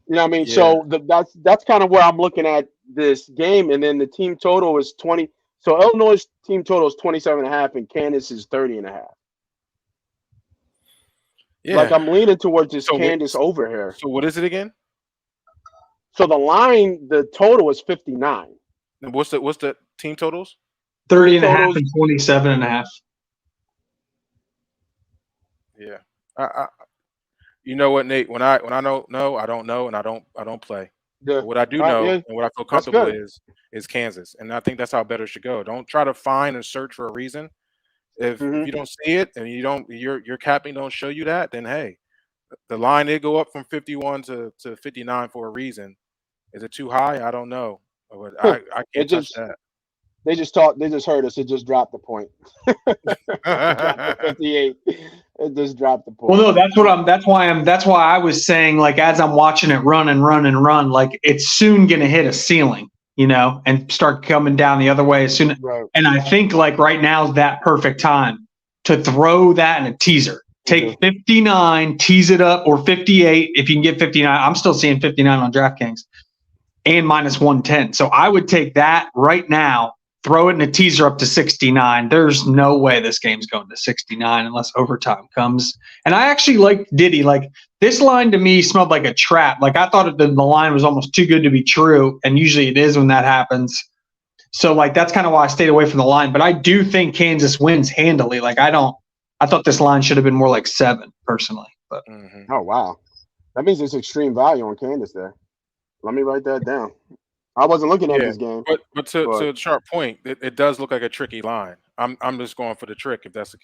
You know what I mean? Yeah. So that's kind of where I'm looking at this game. And then the team total is 20. So Illinois' team total is 27.5 and Kansas is 30.5. Yeah. I'm leaning towards this Kansas over here. So what is it again? So the total is 59. And what's the team totals? 30 and a half and 27 and a half. Yeah. You know what, Nate? When I don't know, I don't know, and I don't play. Yeah. But what I do know yeah. and what I feel comfortable is Kansas, and I think that's how better should go. Don't try to find and search for a reason. If you don't see it and your capping don't show you that, then hey, the line did go up from 51 to 59 for a reason. Is it too high? I don't know, but I can't touch that. They just heard us. It just dropped the point. Dropped to 58. It just dropped the point. Well, no, that's why I was saying, like, as I'm watching it run and run and run, like, it's soon going to hit a ceiling, you know, and start coming down the other way as soon. Right. And I think, like, right now is that perfect time to throw that in a teaser. Take 59, tease it up, or 58 if you can get 59. I'm still seeing 59 on DraftKings and minus 110. So I would take that right now. Throw it in a teaser up to 69. There's no way this game's going to 69 unless overtime comes. And I actually like Diddy. Like, this line to me smelled like a trap. Like, I thought the line was almost too good to be true, and usually it is when that happens. So, like, that's kind of why I stayed away from the line. But I do think Kansas wins handily. Like, I thought this line should have been more like 7 personally. But Oh, wow. That means there's extreme value on Kansas there. Let me write that down. I wasn't looking at this game. But to a sharp point, it does look like a tricky line. I'm just going for the trick. If that's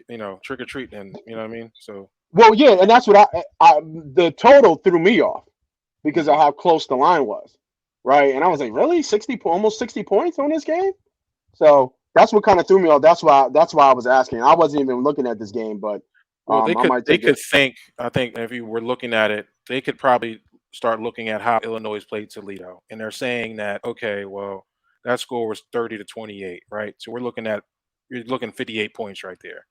trick or treat, then you know what I mean. So yeah, and that's what the total threw me off because of how close the line was, right? And I was like, really, almost 60 points on this game. So that's what kind of threw me off. That's why I was asking. I wasn't even looking at this game, but they could think. I think if you were looking at it, they could probably start looking at how Illinois played Toledo, and they're saying that, okay, well, that score was 30-28, right? So you're looking 58 points right there,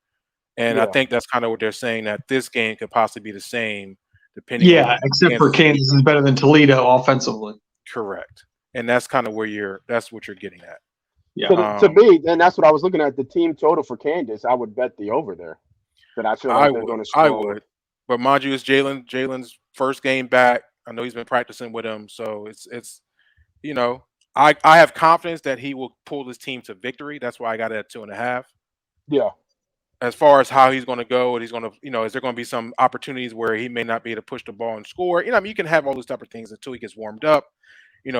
and I think that's kind of what they're saying, that this game could possibly be the same, depending. Except for Kansas is better than Toledo offensively. Correct, and that's kind of that's what you're getting at. Yeah, to me, and that's what I was looking at. The team total for Kansas, I would bet the over there. But I feel like they're going to score. I would, but mind you, it's Jalen's first game back. I know he's been practicing with him, so it's I have confidence that he will pull this team to victory. That's why I got it at 2.5. Yeah. As far as how he's going to go, and he's going to, is there going to be some opportunities where he may not be able to push the ball and score? You can have all those type of things until he gets warmed up.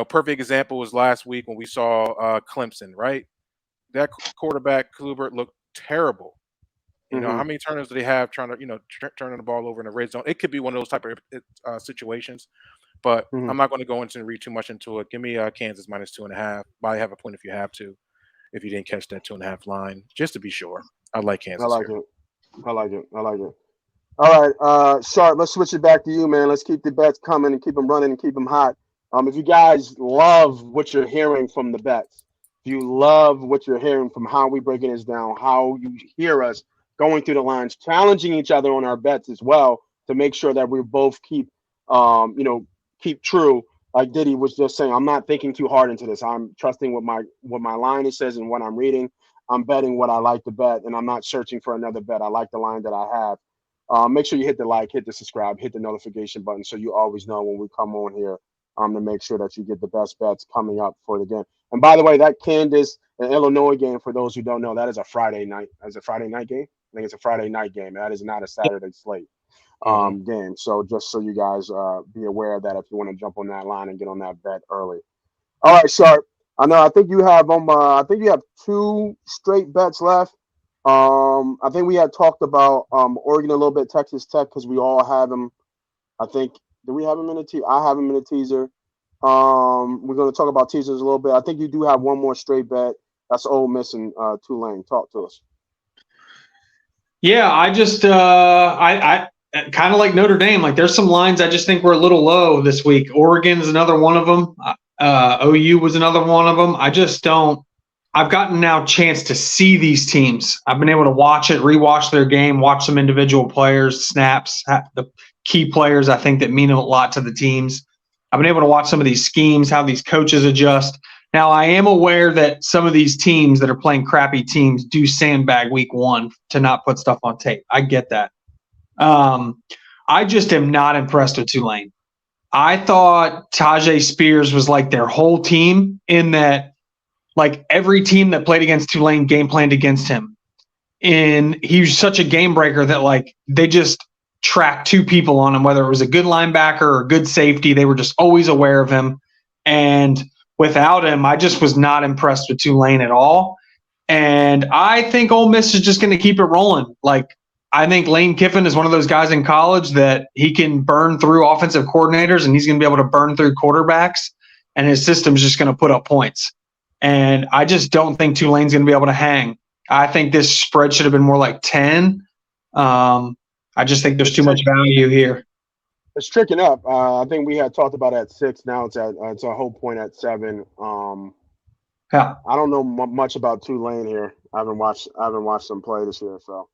Perfect example was last week when we saw Clemson, right? That quarterback Kluber looked terrible. How many turnovers do they have trying to, turning the ball over in the red zone? It could be one of those type of situations, but I'm not going to go into and read too much into it. Give me Kansas minus 2.5. Buy have a point if you have to, if you didn't catch that 2.5 line, just to be sure. I like Kansas. I like it. All right, Sharp, let's switch it back to you, man. Let's keep the bets coming and keep them running and keep them hot. If you guys love what you're hearing from the bets, if you love what you're hearing from how we breaking this down, how you hear us going through the lines, challenging each other on our bets as well to make sure that we both keep true. Like Diddy was just saying, I'm not thinking too hard into this. I'm trusting what my line says and what I'm reading. I'm betting what I like to bet, and I'm not searching for another bet. I like the line that I have. Make sure you hit the like, hit the subscribe, hit the notification button so you always know when we come on here to make sure that you get the best bets coming up for the game. And by the way, that Kansas and Illinois game, for those who don't know, that is a Friday night. That's a Friday night game. I think it's a Friday night game. That is not a Saturday slate game. So just so you guys be aware of that if you want to jump on that line and get on that bet early. All right, Sharp. I think you have 2 straight bets left. I think we had talked about Oregon a little bit, Texas Tech, because we all have them. I think, do we have them in a teaser? I have them in a teaser. We're going to talk about teasers a little bit. I think you do have one more straight bet. That's Ole Miss and Tulane. Talk to us. Yeah, I just I kind of like Notre Dame. Like, there's some lines I just think were a little low this week. Oregon's another one of them. OU was another one of them. I just don't. I've gotten now a chance to see these teams. I've been able to watch it, rewatch their game, watch some individual players, snaps, the key players I think that mean a lot to the teams. I've been able to watch some of these schemes, how these coaches adjust. Now, I am aware that some of these teams that are playing crappy teams do sandbag week 1 to not put stuff on tape. I get that. I just am not impressed with Tulane. I thought Tajay Spears was like their whole team, in that like every team that played against Tulane game planned against him. And he was such a game breaker that like they just tracked two people on him, whether it was a good linebacker or a good safety. They were just always aware of him. And without him, I just was not impressed with Tulane at all. And I think Ole Miss is just going to keep it rolling. Like, I think Lane Kiffin is one of those guys in college that he can burn through offensive coordinators, and he's going to be able to burn through quarterbacks, and his system's just going to put up points. And I just don't think Tulane's going to be able to hang. I think this spread should have been more like 10. I just think there's too much value here. It's tricking up. I think we had talked about at 6. Now it's a whole point at 7. Yeah. I don't know much about Tulane here. I haven't watched them play this year, so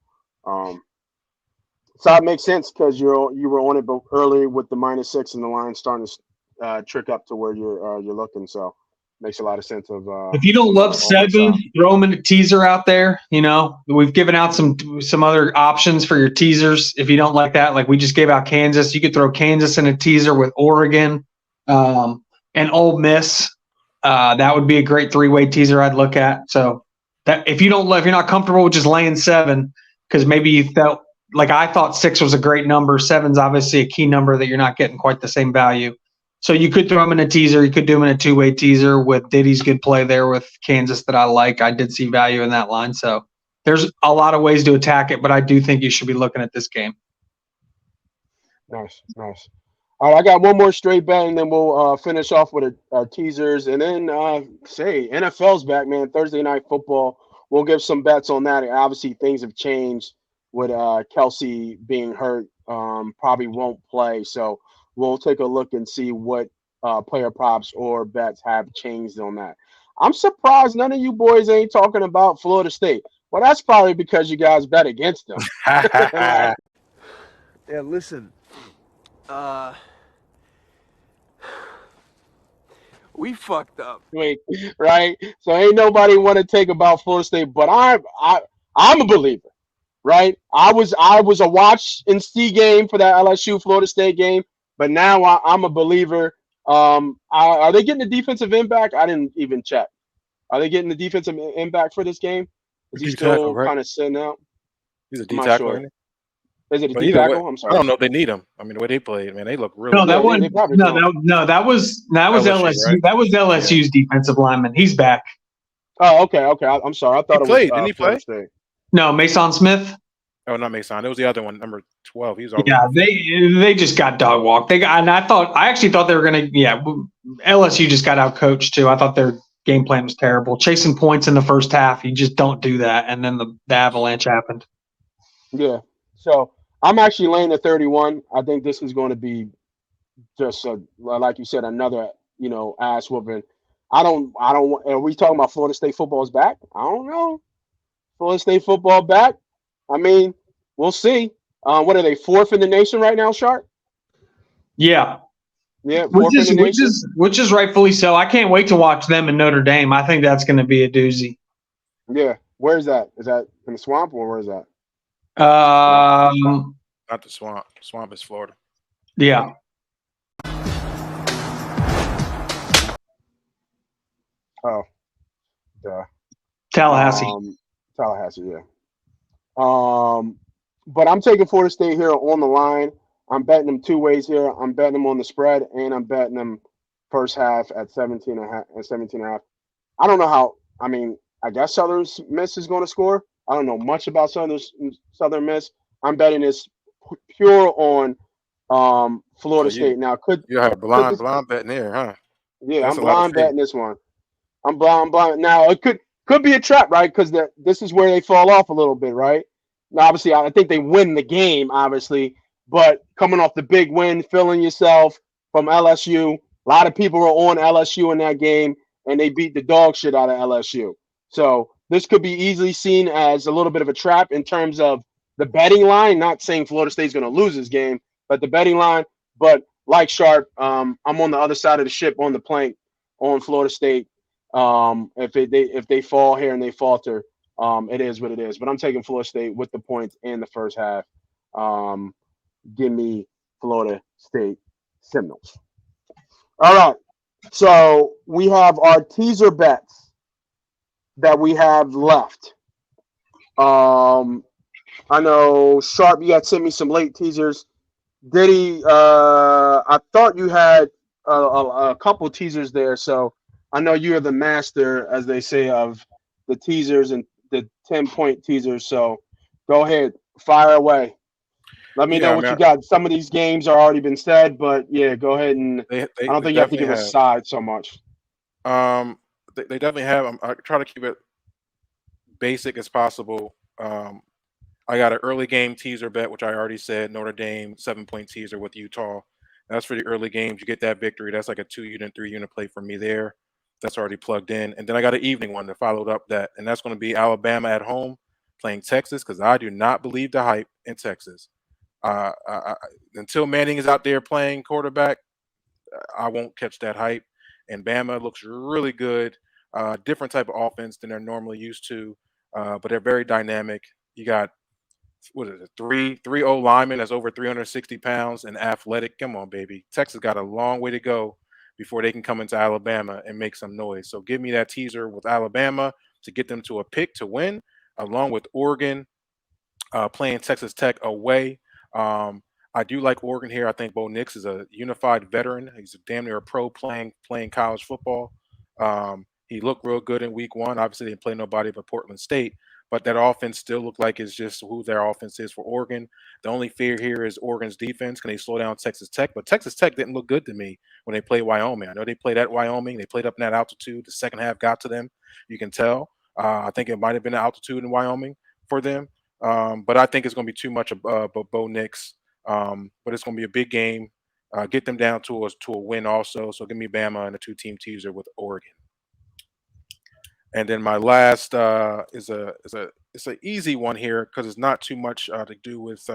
it makes sense because you were on it early with the -6 and the line starting to trick up to where you're looking. So makes a lot of sense. If you don't love 7, throw them in a teaser out there. You know, we've given out some other options for your teasers. If you don't like that, like we just gave out Kansas, you could throw Kansas in a teaser with Oregon and Ole Miss. That would be a great 3-way teaser I'd look at. So that if you're not comfortable with just laying 7, because maybe you felt like I thought 6 was a great number. 7's obviously a key number that you're not getting quite the same value. So you could throw them in a teaser. You could do them in a 2-way teaser with Diddy's good play there with Kansas that I like. I did see value in that line. So there's a lot of ways to attack it, but I do think you should be looking at this game. Nice. All right, I got one more straight bet, and then we'll finish off with our teasers. And then, NFL's back, man. Thursday Night Football. We'll give some bets on that. Obviously, things have changed with Kelsey being hurt. Probably won't play. So we'll take a look and see what player props or bets have changed on that. I'm surprised none of you boys ain't talking about Florida State. Well, that's probably because you guys bet against them. Yeah, listen. We fucked up. Right? So ain't nobody want to take about Florida State, but I'm a believer, right? I was a watch and see game for that LSU Florida State game, but now I'm a believer. Are they getting the defensive end back? I didn't even check. Are they getting the defensive end back for this game? Is he still kind of sitting out? He's a D tackle. Sure. Is it a D tackle? I'm sorry. I don't know if they need him. I mean, the way they played, man, they look really. No, that good. one. That was LSU. Right? That was LSU's defensive lineman. He's back. Oh, okay. I'm sorry. I thought he played. Didn't he play? State. No, Mason Smith. Oh, not Mason. It was the other one, number 12. He's already. Yeah, they just got dog walked. I actually thought they were gonna. Yeah, LSU just got out coached too. I thought their game plan was terrible. Chasing points in the first half, you just don't do that. And then the avalanche happened. Yeah. So I'm actually laying at 31. I think this is going to be just like you said, another ass whooping. I don't. Are we talking about Florida State football's back? I don't know. Florida State football back. I mean, we'll see. What are they, 4th in the nation right now, Sharp? Yeah. Yeah, which is rightfully so. I can't wait to watch them in Notre Dame. I think that's going to be a doozy. Yeah. Where is that? Is that in the swamp or where is that? Not the swamp. Swamp is Florida. Yeah. Oh. Yeah. Tallahassee. Tallahassee, yeah. But I'm taking Florida State here on the line. I'm betting them 2 ways here. I'm betting them on the spread, and I'm betting them first half at 17.5. I don't know how. I mean, I guess Southern Miss is going to score. I don't know much about Southern Miss. I'm betting this pure on Florida State. Now, you have blind betting here, huh? Yeah, that's I'm blind betting this one. I'm blind. Now, it could be a trap, right? Because this is where they fall off a little bit, right? Now, obviously, I think they win the game, obviously. But coming off the big win, feeling yourself from LSU, a lot of people were on LSU in that game, and they beat the dog shit out of LSU. So this could be easily seen as a little bit of a trap in terms of the betting line. Not saying Florida State's going to lose this game, but the betting line. But like Sharp, I'm on the other side of the ship on the plank on Florida State. If they fall here and they falter, it is what it is. But I'm taking Florida State with the points in the first half. Give me Florida State Seminoles. All right. So we have our teaser bets. that we have left. I know Sharp, you had sent me some late teasers. Diddy, I thought you had a couple teasers there, so I know you are the master, as they say, of the teasers and the 10-point teasers. So go ahead, fire away. Let me know what you got. Some of these games are already been said, but yeah, go ahead and I don't think you have to give a side so much. They definitely have. I try to keep it basic as possible. I got an early game teaser bet, which I already said, Notre Dame 7-point teaser with Utah. That's for the early games. You get that victory. That's like a 2-unit, 3-unit play for me there. That's already plugged in. And then I got an evening one that followed up that, and that's going to be Alabama at home playing Texas, because I do not believe the hype in Texas. Until Manning is out there playing quarterback, I won't catch that hype. And Bama looks really good. Different type of offense than they're normally used to, but they're very dynamic. You got, what is it, three O linemen that's over 360 pounds and athletic. Come on, baby. Texas got a long way to go before they can come into Alabama and make some noise. So give me that teaser with Alabama to get them to a pick to win, along with Oregon playing Texas Tech away. I do like Oregon here. I think Bo Nix is a unified veteran. He's damn near a pro playing college football. He looked real good in week 1. Obviously, they didn't play nobody but Portland State, but that offense still looked like it's just who their offense is for Oregon. The only fear here is Oregon's defense. Can they slow down Texas Tech? But Texas Tech didn't look good to me when they played Wyoming. I know they played at Wyoming. They played up in that altitude. The second half got to them. You can tell. I think it might have been the altitude in Wyoming for them. But I think it's going to be too much of Bo Nix. But it's going to be a big game. Get them down to a win also. So give me Bama and a 2-team teaser with Oregon. And then my last is an easy one here because it's not too much to do with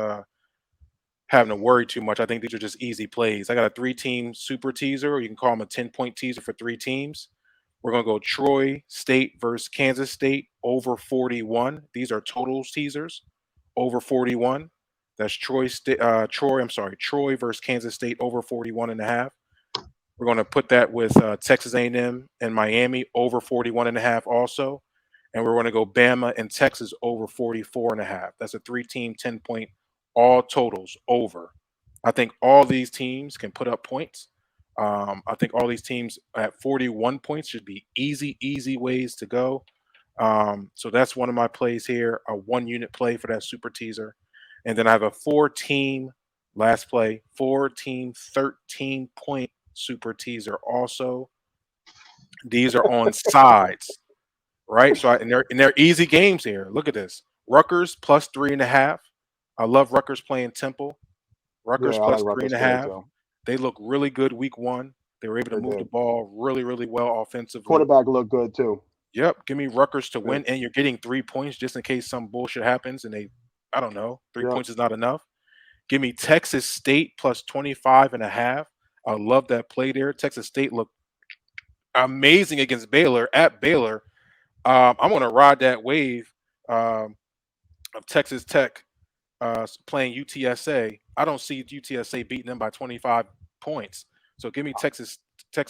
having to worry too much. I think these are just easy plays. I got a 3-team super teaser, or you can call them a 10-point teaser for 3 teams. We're going to go Troy State versus Kansas State over 41. These are totals teasers over 41. That's Troy versus Kansas State over 41.5. We're going to put that with Texas A&M and Miami over 41.5 also. And we're going to go Bama and Texas over 44.5. That's a 3-team 10-point all totals over. I think all these teams can put up points. I think all these teams at 41 points should be easy ways to go. So that's one of my plays here, a 1-unit play for that super teaser. And then I have a 4-team last play, 4-team 13-point super teaser also. These are on sides, right? So and they're easy games here. Look at this. Rutgers plus 3.5. I love Rutgers playing Temple. Rutgers plus 3.5. They look really good week 1. They were able to move the ball really well offensively. Quarterback looked good too. Yep. Give me Rutgers to win, and you're getting 3 points just in case some bullshit happens and I don't know, 3 points is not enough. Give me Texas State plus 25.5. I love that play there. Texas State looked amazing against Baylor at Baylor. I'm going to ride that wave of Texas Tech playing UTSA. I don't see UTSA beating them by 25 points. So give me Texas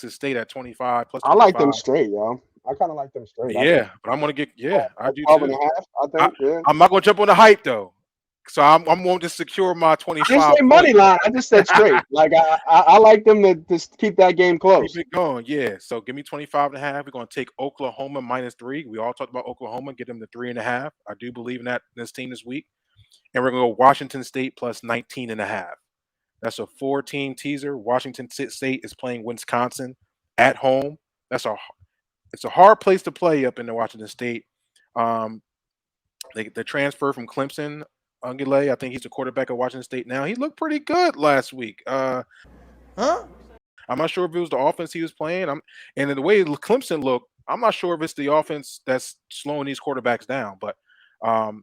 State at 25 plus 25. I like them straight, yo. I kind of like them straight. Yeah, but I'm going to get I do too. 12.5, I think. I'm not going to jump on the hype though. So I'm going to secure my 25. I didn't say money line. I just said straight. Like I like them to just keep that game close. Keep it going, yeah. So give me 25.5. We're going to take Oklahoma -3. We all talked about Oklahoma. Get them to 3.5. I do believe in this team this week. And we're going to go Washington State plus 19.5. That's a 4-team teaser. Washington State is playing Wisconsin at home. It's a hard place to play up in the Washington State. The transfer from Clemson, Ungule, I think he's the quarterback of Washington State now. He looked pretty good last week. I'm not sure if it was the offense he was playing. And in the way Clemson looked, I'm not sure if it's the offense that's slowing these quarterbacks down. But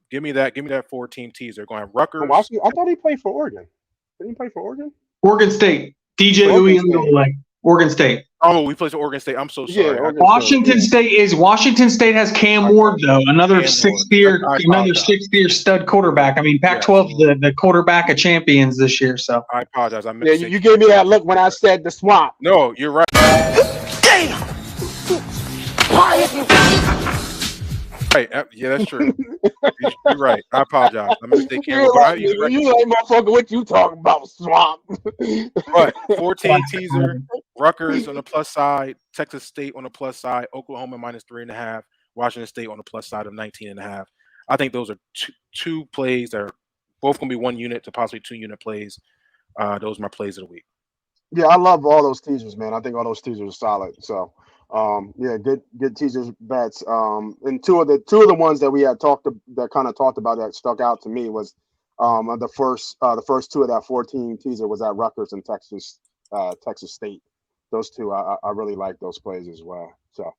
give me that 4-team teaser. Going to Rutgers. I thought he played for Oregon. Didn't he play for Oregon? Oregon State. DJ Uiagalelei. Oregon State. Oh, we play for Oregon State. I'm so sorry. Yeah, Washington State has Cam Ward though, another sixth-year stud quarterback. I mean, Pac-12 the quarterback of champions this year. So I apologize. You gave me that look when I said the swamp. No, you're right. Damn! Right. Yeah, that's true. You're right. I apologize. I missed the camera. You But like, you like motherfucker, what you talking about, swamp? But 14 teaser, Rutgers on the plus side, Texas State on the plus side, Oklahoma -3.5, Washington State on the plus side of 19.5. I think those are two plays that are both going to be 1 unit to possibly 2 unit plays. Those are my plays of the week. Yeah, I love all those teasers, man. I think all those teasers are solid. So, yeah, good teasers bets. And two of the ones that we had talked about that stuck out to me was the first two of that 14 teaser was at Rutgers and Texas State. Those two, I really like those plays as well. So,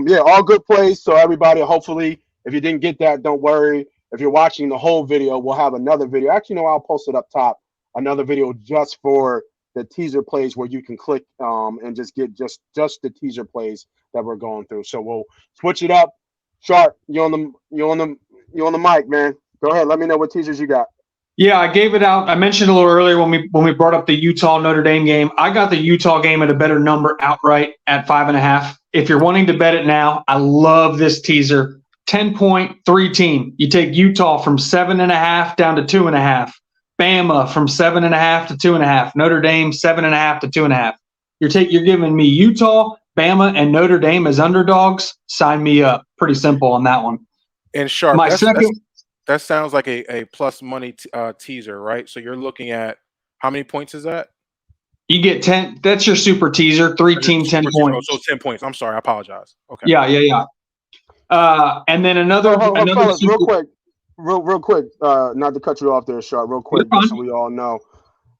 yeah, all good plays. So everybody, hopefully, if you didn't get that, don't worry. If you're watching the whole video, we'll have another video. Actually, no, I'll post it up top. Another video just for the teaser plays where you can click and just get just the teaser plays that we're going through. So we'll switch it up. Sharp, you on the mic, man. Go ahead. Let me know what teasers you got. Yeah, I gave it out. I mentioned a little earlier when we brought up the Utah Notre Dame game. I got the Utah game at a better number outright at 5.5. If you're wanting to bet it now, I love this teaser. 10-point 3-team. You take Utah from 7.5 down to 2.5. Bama from 7.5 to 2.5. Notre Dame 7.5 to 2.5. You're giving me Utah, Bama, and Notre Dame as underdogs. Sign me up. Pretty simple on that one. And Sharp, My second. That sounds like a plus money teaser, right? So you're looking at how many points is that? You get 10. That's your super teaser. 3-team, 10 points. So 10 points. I'm sorry. I apologize. Okay. Yeah. And then another fellas, super, real quick, not to cut you off there, Sharp, real quick, just so we all know.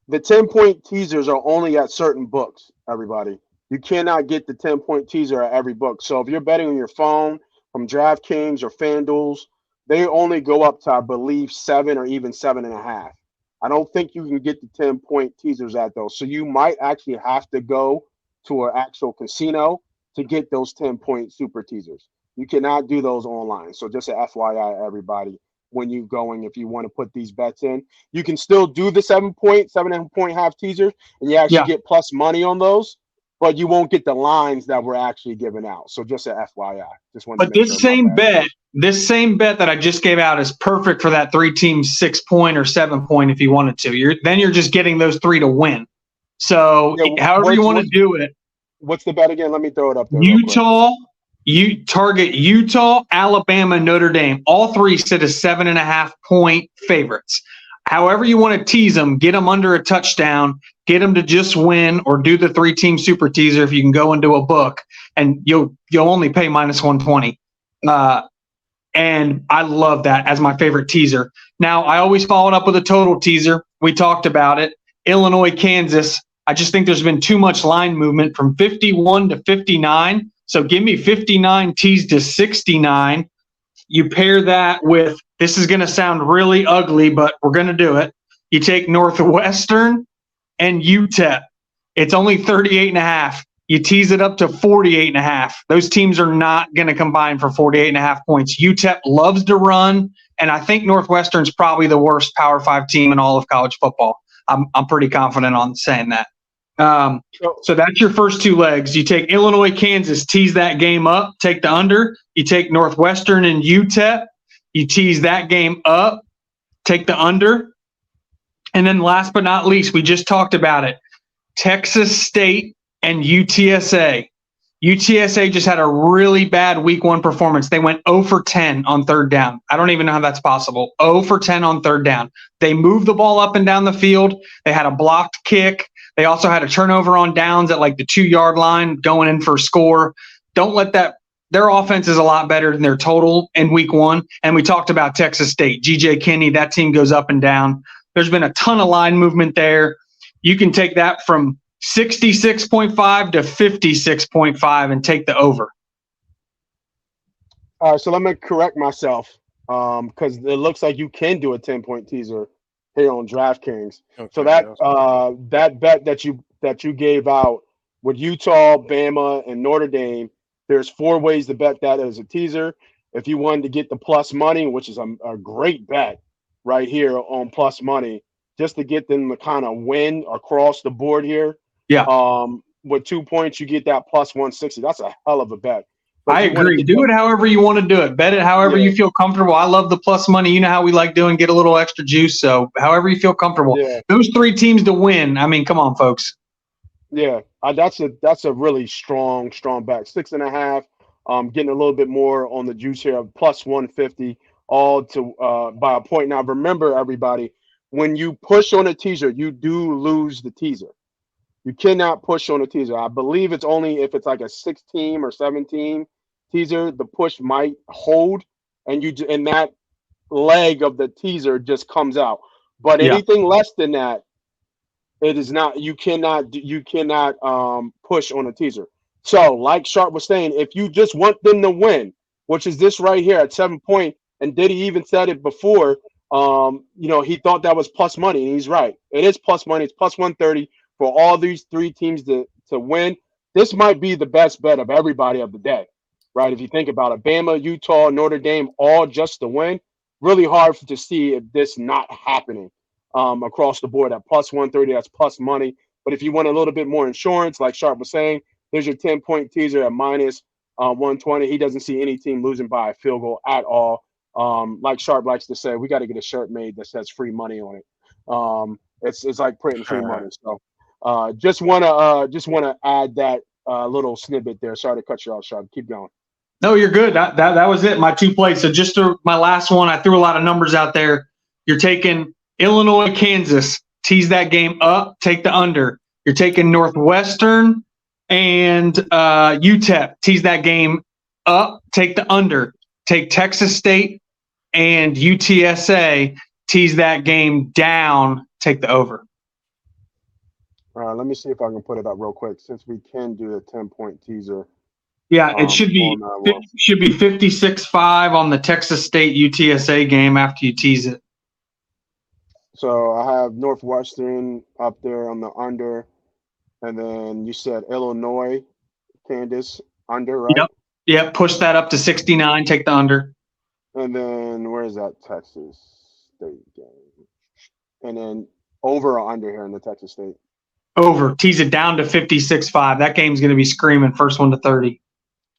The 10-point teasers are only at certain books, everybody. You cannot get the 10-point teaser at every book. So if you're betting on your phone from DraftKings or FanDuels, they only go up to, I believe, 7 or even 7.5. I don't think you can get the 10-point teasers at those. So you might actually have to go to an actual casino to get those 10-point super teasers. You cannot do those online. So just an FYI, everybody, when you're going, if you want to put these bets in, you can still do the 7.5 teasers, and you actually get plus money on those, but you won't get the lines that we're actually giving out. So just an FYI. Just want to. But this same bet that I just gave out is perfect for that 3-team 6-point or 7-point if you wanted to. You're just getting those 3 to win. So however you want to do it. What's the bet again? Let me throw it up there. Utah. You target Utah, Alabama, Notre Dame. All 3 sit as 7.5-point favorites. However you want to tease them, get them under a touchdown, get them to just win, or do the 3-team super teaser if you can go into a book, and you'll only pay -120. And I love that as my favorite teaser. Now, I always follow it up with a total teaser. We talked about it. Illinois, Kansas. I just think there's been too much line movement from 51 to 59. So give me 59 teased to 69. You pair that with, this is going to sound really ugly, but we're going to do it. You take Northwestern and UTEP. It's only 38.5. You tease it up to 48.5. Those teams are not going to combine for 48.5 points. UTEP loves to run, and I think Northwestern's probably the worst Power 5 team in all of college football. I'm pretty confident on saying that. So that's your first 2 legs. You take Illinois, Kansas, tease that game up, take the under. You take Northwestern and UTEP, you tease that game up, take the under. And then last but not least, we just talked about it, Texas State and UTSA. UTSA just had a really bad week 1 performance. They went 0 for 10 on 3rd down. I don't even know how that's possible. 0 for 10 on 3rd down. They moved the ball up and down the field. They had a blocked kick. They also had a turnover on downs at like the 2-yard line going in for a score. Don't let that – their offense is a lot better than their total in week 1. And we talked about Texas State. G.J. Kinney, that team goes up and down. There's been a ton of line movement there. You can take that from 66.5 to 56.5 and take the over. All right, so let me correct myself because it looks like you can do a 10-point teaser here on DraftKings. Okay, so that bet that you gave out with Utah, Bama, and Notre Dame, there's 4 ways to bet that as a teaser. If you wanted to get the plus money, which is a great bet right here on plus money, just to get them to kind of win across the board here. Yeah. With 2 points, you get that plus 160. That's a hell of a bet. I agree. Do it however you want to do it. Bet it however you feel comfortable. I love the plus money. You know how we like doing, get a little extra juice. So however you feel comfortable. Yeah. Those 3 teams to win. I mean, come on, folks. Yeah, that's a really strong bet. 6.5. Getting a little bit more on the juice here of plus 150, all to by a point. Now remember, everybody, when you push on a teaser, you do lose the teaser. You cannot push on a teaser. I believe it's only if it's like a 16 or 17 teaser, the push might hold, and that leg of the teaser just comes out. But anything less than that, it is not. You cannot push on a teaser. So, like Sharp was saying, if you just want them to win, which is this right here at 7 point, and Diddy even said it before. He thought that was plus money, and he's right. It is plus money. It's plus 130 for all these 3 teams to win. This might be the best bet of everybody of the day, right? If you think about it, Bama, Utah, Notre Dame, all just to win. Really hard to see if this not happening across the board at plus 130. That's plus money. But if you want a little bit more insurance, like Sharp was saying, here's your 10-point teaser at minus 120. He doesn't see any team losing by a field goal at all. Like Sharp likes to say, we got to get a shirt made that says free money on it. It's like printing free money. So just wanna add that little snippet there. Sorry to cut you off, Sharp. Keep going. No, you're good. That was it. My 2 plays. So just my last one, I threw a lot of numbers out there. You're taking Illinois, Kansas, tease that game up, take the under. You're taking Northwestern and UTEP, tease that game up, take the under. Take Texas State and UTSA, tease that game down, take the over. Let me see if I can put it up real quick since we can do a 10-point teaser. Yeah, it should be 56-5 on the Texas State UTSA game after you tease it. So I have Northwestern up there on the under, and then you said Illinois, Kansas under, right? Yep. Push that up to 69. Take the under. And then where is that Texas State game? And then over or under here in the Texas State? Over. Tease it down to 56-5. That game's going to be screaming. First one to 30.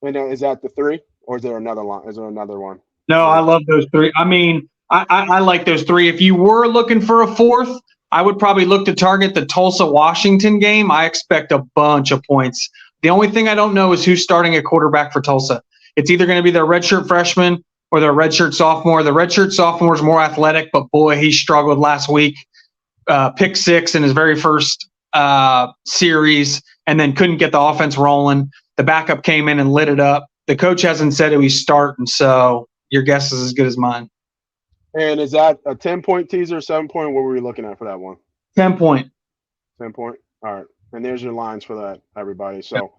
And then is that the 3, or is there another line? Is there another one? No, I love those 3. I mean, I like those 3. If you were looking for a 4th, I would probably look to target the Tulsa-Washington game. I expect a bunch of points. The only thing I don't know is who's starting at quarterback for Tulsa. It's either going to be their redshirt freshman or their redshirt sophomore. The redshirt sophomore is more athletic, but boy, he struggled last week. Pick 6 in his very first series, and then couldn't get the offense rolling. The backup came in and lit it up. The coach hasn't said who he's starting, so your guess is as good as mine. And is that a 10-point teaser, 7-point? What were we looking at for that one? 10-point. 10-point. All right. And there's your lines for that, everybody. So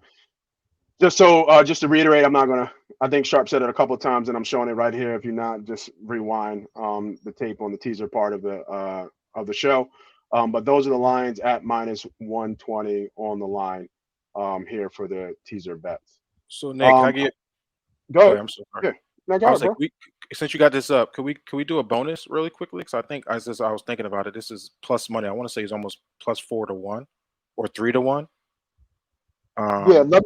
just to reiterate, I think Sharp said it a couple of times, and I'm showing it right here. If you're not, just rewind the tape on the teaser part of the show. But those are the lines at minus 120 on the line here for the teaser bets. So Nick, can I get? Go ahead. I'm sorry. Yeah. No, go ahead, bro. Since you got this up, could we do a bonus really quickly? Because I think I was thinking about it. This is plus money. I want to say it's almost plus 4 to 1 or 3 to 1. Yeah, let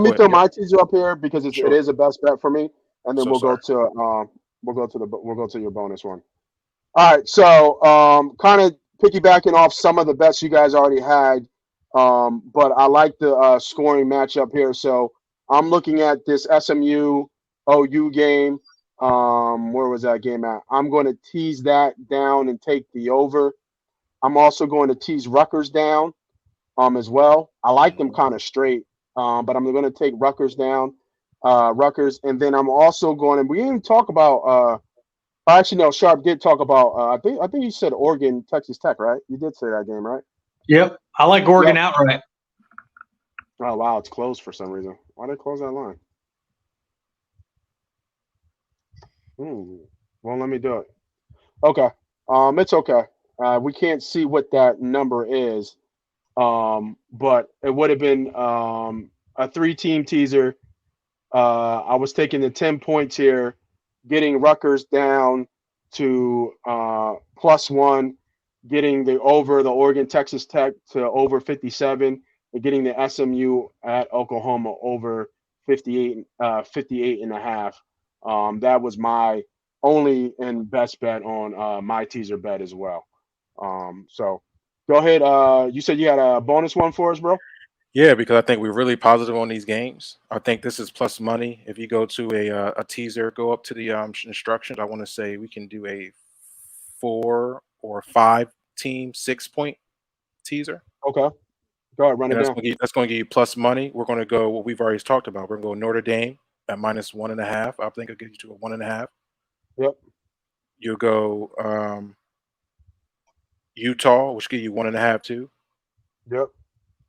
me throw my teaser up here because it is a best bet for me, and then we'll go to your bonus one. All right, so kind of piggybacking off some of the bets you guys already had, but I like the scoring matchup here. So I'm looking at this SMU OU game. Where was that game at? I'm going to tease that down and take the over. I'm also going to tease Rutgers down as well. I like them kind of straight, but I'm going to take Rutgers down, Rutgers, and then I'm also going to. We didn't talk about. Actually, no. Sharp did talk about. I think you said Oregon, Texas Tech, right? You did say that game, right? Yep, I like Oregon outright. Oh wow, it's closed for some reason. Why did they close that line? Won't let me do it. Okay. It's okay. We can't see what that number is. But it would have been a 3-team teaser. I was taking the 10 points here, getting Rutgers down to +1, getting the Oregon Texas Tech to over 57, and getting the SMU at Oklahoma over 58.5. That was my only and best bet on my teaser bet as well. So go ahead. You said you had a bonus one for us, bro? Yeah, because I think we're really positive on these games. I think this is plus money. If you go to a teaser, go up to the instructions. I want to say we can do a 4 or 5 team 6-point teaser. Okay. Go ahead, run it And down. that's going to give you plus money. We're going to go what we've already talked about. We're going to go Notre Dame at -1.5. I think it'll get you to a 1.5. Yep. You'll go Utah, which give you 1.5 too. Yep.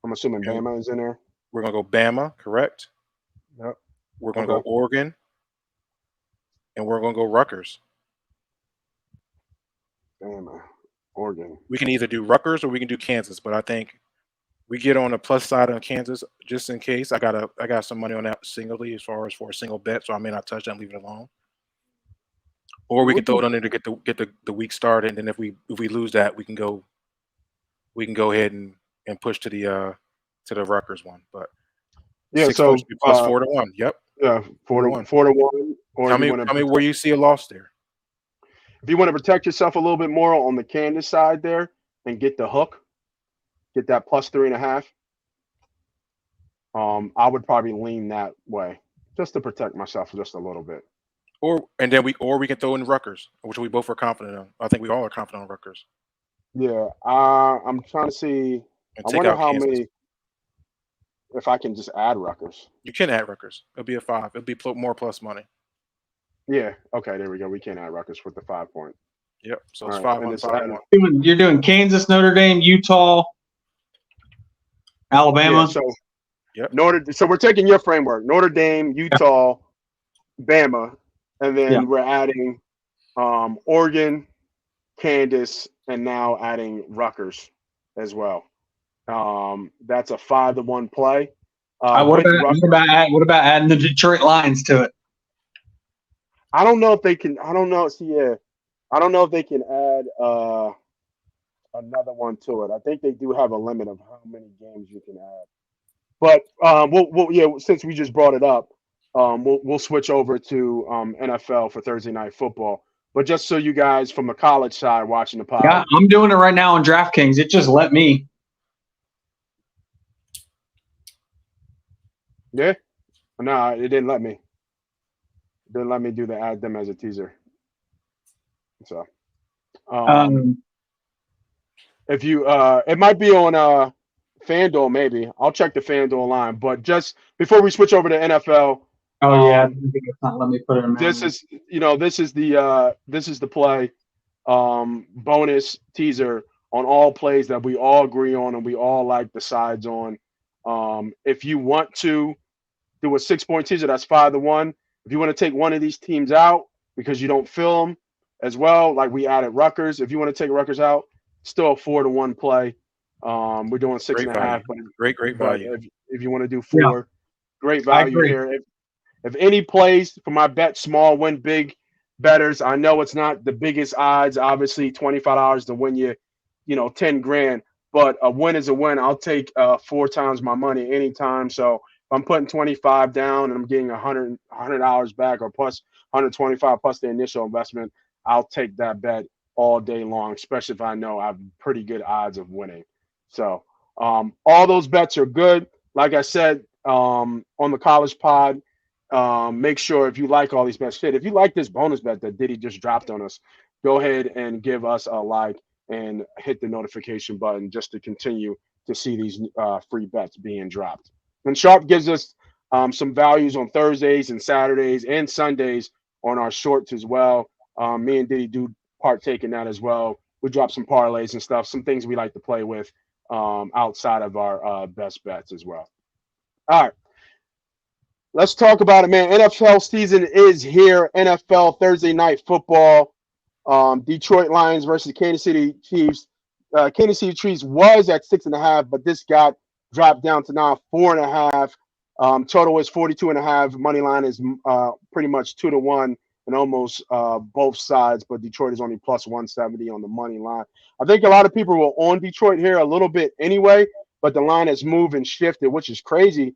I'm assuming And Bama is in there. we're going to go Bama, correct? Yep. We're going to go Oregon, and we're going to go Rutgers. Bama, Oregon. We can either do Rutgers or we can do Kansas, but I think we get on the plus side on Kansas just in case. I got some money on that singly as far as for a single bet, so I may not touch that and leave it alone. Or we can throw it under to get the week started, and then if we lose that, we can go ahead and push to the Rutgers one. But yeah, 6 so points would be plus 4 to 1. Yep. Yeah, 4 to 1. Or Tell me where you see a loss there. If you want to protect yourself a little bit more on the Kansas side there and get the hook, get that plus 3.5. I would probably lean that way just to protect myself just a little bit. Or we can throw in Rutgers, which we both are confident in. I think we all are confident on Rutgers. Yeah, I'm trying to see. I wonder how many. If I can just add Rutgers. You can add Rutgers. It'll be a 5. It'll be more plus money. Yeah. Okay. There we go. We can add Rutgers with the 5 point. Yep. So it's 5 on 5. You're doing Kansas, Notre Dame, Utah, Alabama. Yeah, so so we're taking your framework: Notre Dame, Utah, Bama, and then we're adding Oregon, Kansas, and now adding Rutgers as well. That's a 5 to 1 play. What about adding the Detroit Lions to it? I don't know if they can. I don't know. I don't know if they can add another one to it. I think they do have a limit of how many games you can add. But since we just brought it up, we'll switch over to NFL for Thursday Night Football. But just so you guys from the college side watching the pod, yeah, I'm doing it right now on DraftKings. It just let me. Yeah, no, it didn't let me. It didn't let me add them as a teaser. So, if you, it might be on FanDuel, maybe. I'll check the FanDuel line. But just before we switch over to NFL, it's not let me put it in. This is the play bonus teaser on all plays that we all agree on and we all like the sides on. If you want to do a 6-point teaser, that's 5 to 1. If you want to take one of these teams out because you don't feel them as well, like we added Rutgers. If you want to take Rutgers out, still a 4 to 1 play. We're doing 6.5. Great value. If you want to do 4, great value here. If any plays for my bet small win big betters, I know it's not the biggest odds. Obviously, $25 to win you, $10,000. But a win is a win. I'll take 4 times my money anytime. So if I'm putting 25 down and I'm getting $100 back or plus 125 plus the initial investment, I'll take that bet all day long, especially if I know I have pretty good odds of winning. So all those bets are good. Like I said on the college pod, make sure if you like all these bets, if you like this bonus bet that Diddy just dropped on us, go ahead and give us a like and hit the notification button just to continue to see these free bets being dropped. And Sharp gives us some values on Thursdays and Saturdays and Sundays on our shorts as well. Me and Diddy do partake in that as well. We drop some parlays and stuff, some things we like to play with outside of our best bets as well. All right. Let's talk about it, man. NFL season is here. NFL Thursday Night Football. Detroit Lions versus Kansas City Chiefs. Kansas City Chiefs was at 6.5, but this got dropped down to now 4.5. Total is 42.5. Money line is pretty much 2 to 1 and almost both sides, but Detroit is only plus 170 on the money line. I think a lot of people were on Detroit here a little bit anyway, but the line has moved and shifted, which is crazy.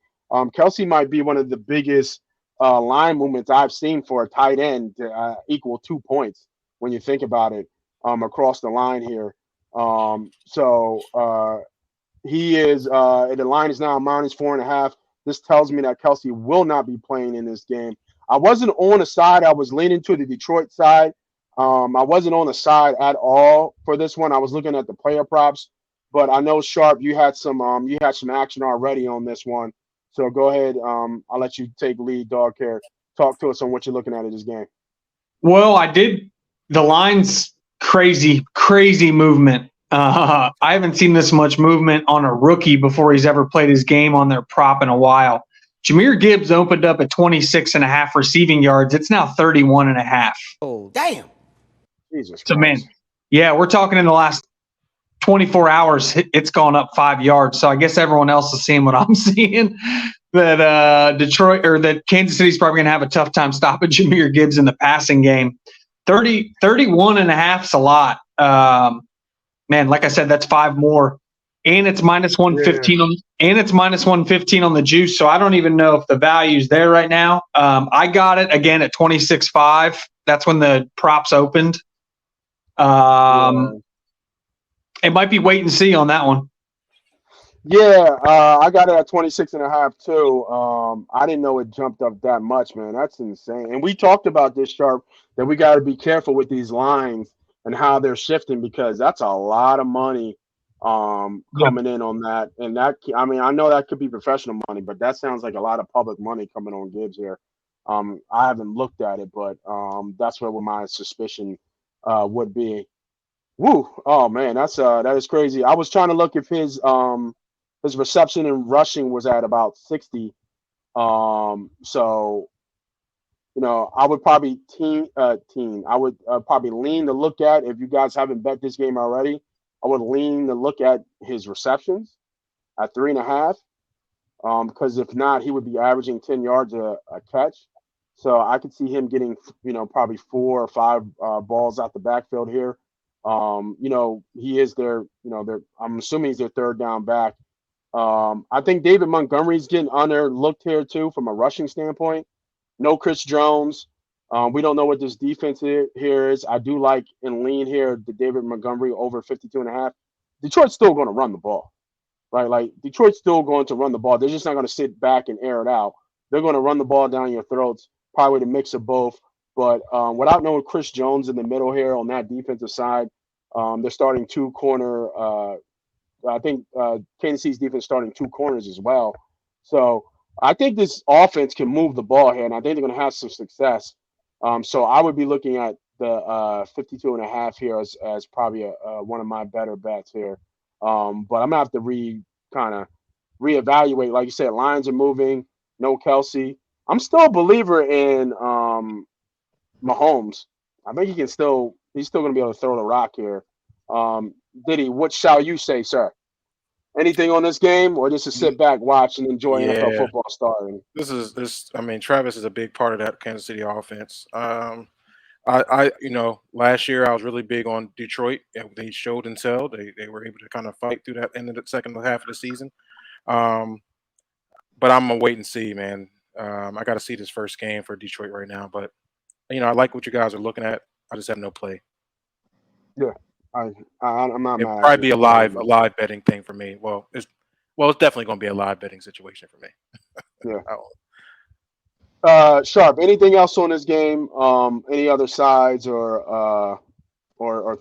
Kelsey might be one of the biggest line movements I've seen for a tight end to equal 2 points when you think about it across the line here. He is the line is now -4.5. This tells me that Kelsey will not be playing in this game. I wasn't on the side. I was leaning to the Detroit side. I wasn't on the side at all for this one. I was looking at the player props, but I know Sharp, you had some action already on this one. So go ahead. I'll let you take lead, dog care. Talk to us on what you're looking at in this game. Well, I did. The line's crazy movement. I haven't seen this much movement on a rookie before he's ever played his game on their prop in a while. Jahmyr Gibbs opened up at 26.5 receiving yards. It's now 31.5. Oh, damn. Jesus So, Christ. man, yeah, we're talking in the last 24 hours, it's gone up 5 yards. So I guess everyone else is seeing what I'm seeing, that Detroit or that Kansas City's probably going to have a tough time stopping Jahmyr Gibbs in the passing game. 31.5 is a lot. Man, like I said, that's 5 more. And it's -115 on the juice. So I don't even know if the value's there right now. I got it again at 26.5. That's when the props opened. It might be wait and see on that one. Yeah, I got it at 26.5 too. I didn't know it jumped up that much, man. That's insane. And we talked about this, Sharp, that we got to be careful with these lines and how they're shifting, because that's a lot of money coming in on that. And that, I mean, I know that could be professional money, but that sounds like a lot of public money coming on Gibbs here. I haven't looked at it, but that's where my suspicion would be. Woo! Oh man, that is crazy. I was trying to look if his reception and rushing was at about 60. So, you know, I would probably I would probably lean to look at, if you guys haven't bet this game already, I would lean to look at his receptions at 3.5. Because if not, he would be averaging 10 yards a catch. So I could see him getting, you know, probably 4 or 5 balls out the backfield here. You know, he is their, you know, I'm assuming he's their third down back. I think David Montgomery's getting underlooked here too from a rushing standpoint. No Chris Jones. We don't know what this defense here is. I do like and lean here the David Montgomery over 52.5. Detroit's still going to run the ball, right? Like Detroit's still going to run the ball. They're just not going to sit back and air it out. They're going to run the ball down your throats, probably with a mix of both. But without knowing Chris Jones in the middle here on that defensive side, they're starting 2 corner. I think Kansas City's defense starting 2 corners as well. So I think this offense can move the ball here, and I think they're going to have some success. So I would be looking at the 52.5 here as probably one of my better bets here. But I'm going to have to reevaluate. Like you said, lines are moving. No Kelsey. I'm still a believer in Mahomes. I think he's still going to be able to throw the rock here. Diddy, what shall you say, sir? Anything on this game, or just to sit back, watch, and enjoy NFL football starting? I mean, Travis is a big part of that Kansas City offense. You know, last year I was really big on Detroit. They showed and tell. They were able to kind of fight through that end of the second half of the season. But I'm gonna wait and see, man. I got to see this first game for Detroit right now. But you know, I like what you guys are looking at. I just have no play. Yeah, I'm not It'll mad. probably be a live betting thing for me. Well, it's definitely going to be a live betting situation for me. Yeah. Sharp. Anything else on this game? Any other sides or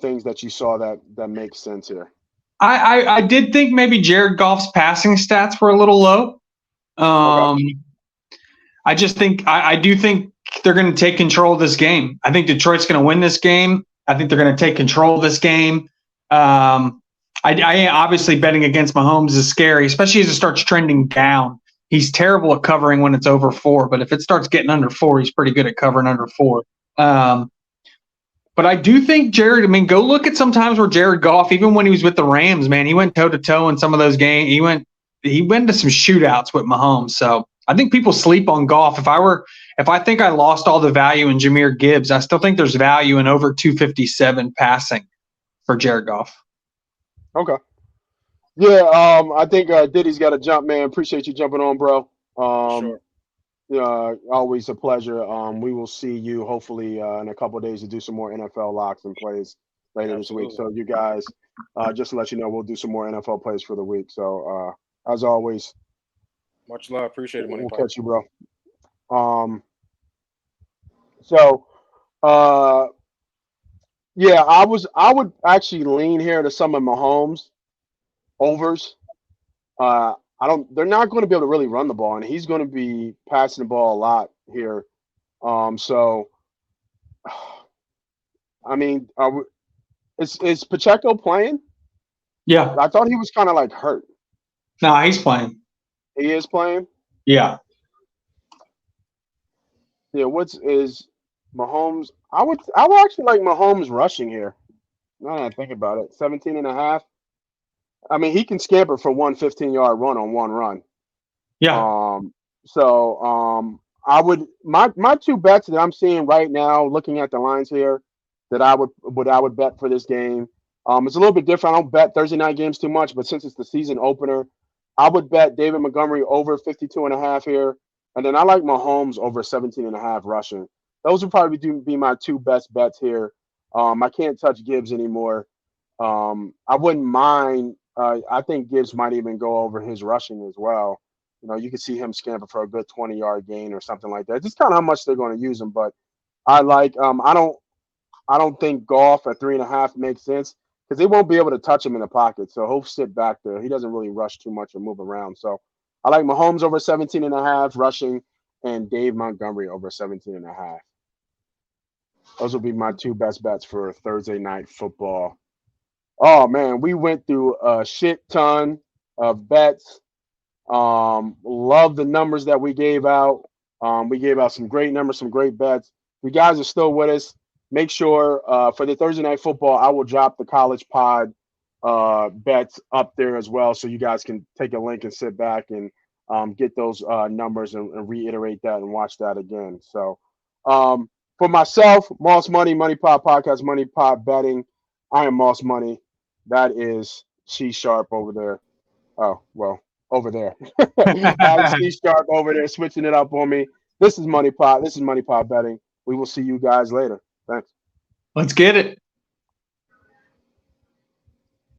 things that you saw that make sense here? I did think maybe Jared Goff's passing stats were a little low. Okay. I just think I do think they're going to take control of this game. I think Detroit's going to win this game. I think they're going to take control of this game. I obviously betting against Mahomes is scary, especially as it starts trending down. He's terrible at covering when it's over 4, but if it starts getting under 4, he's pretty good at covering under 4. But I do think Jared, I mean, go look at some times where Jared Goff, even when he was with the Rams, man, he went toe-to-toe in some of those games. He went to some shootouts with Mahomes. So I think people sleep on Goff. If I think I lost all the value in Jahmyr Gibbs, I still think there's value in over 257 passing for Jared Goff. Okay. Yeah, I think Diddy's got to jump, man. Appreciate you jumping on, bro. Sure. Always a pleasure. We will see you hopefully in a couple of days to do some more NFL locks and plays later this week. So you guys, just to let you know, we'll do some more NFL plays for the week. So as always, much love. Appreciate it, we'll MoneyPot. catch you, bro. Yeah, I would actually lean here to some of Mahomes overs. They're not going to be able to really run the ball, and he's going to be passing the ball a lot here. So I mean, is Pacheco playing? Yeah. I thought he was kind of like hurt. No, he's playing. He is playing? Yeah. Yeah, is Mahomes? I would actually like Mahomes rushing here. Now that I think about it, 17.5. I mean, he can scamper for 1 15-yard run on one run. Yeah. I would my two bets that I'm seeing right now, looking at the lines here, that I would bet for this game. It's a little bit different. I don't bet Thursday night games too much, but since it's the season opener, I would bet David Montgomery over 52.5 here, and then I like Mahomes over 17.5 rushing. Those would probably be my two best bets here. I can't touch Gibbs anymore. I wouldn't mind. I think Gibbs might even go over his rushing as well. You could see him scamper for a good 20-yard gain or something like that. Just kind of how much they're going to use him. But I like. I don't think Goff at 3.5 makes sense because they won't be able to touch him in the pocket. So he'll sit back there. He doesn't really rush too much or move around. So I like Mahomes over 17.5 rushing and Dave Montgomery over 17.5. Those will be my two best bets for Thursday night football. Oh man, we went through a shit ton of bets. Love the numbers that we gave out. We gave out some great numbers, some great bets. You guys are still with us. Make sure for the Thursday night football, I will drop the college pod bets up there as well, so you guys can take a link and sit back and get those numbers and reiterate that and watch that again. So for myself, Moss Money, MoneyPot Podcast, MoneyPot Betting, I am Moss Money. That is CSharp over there. Oh, well, over there. That's CSharp over there switching it up on me. This is MoneyPot. This is MoneyPot Betting. We will see you guys later. Thanks. Let's get it.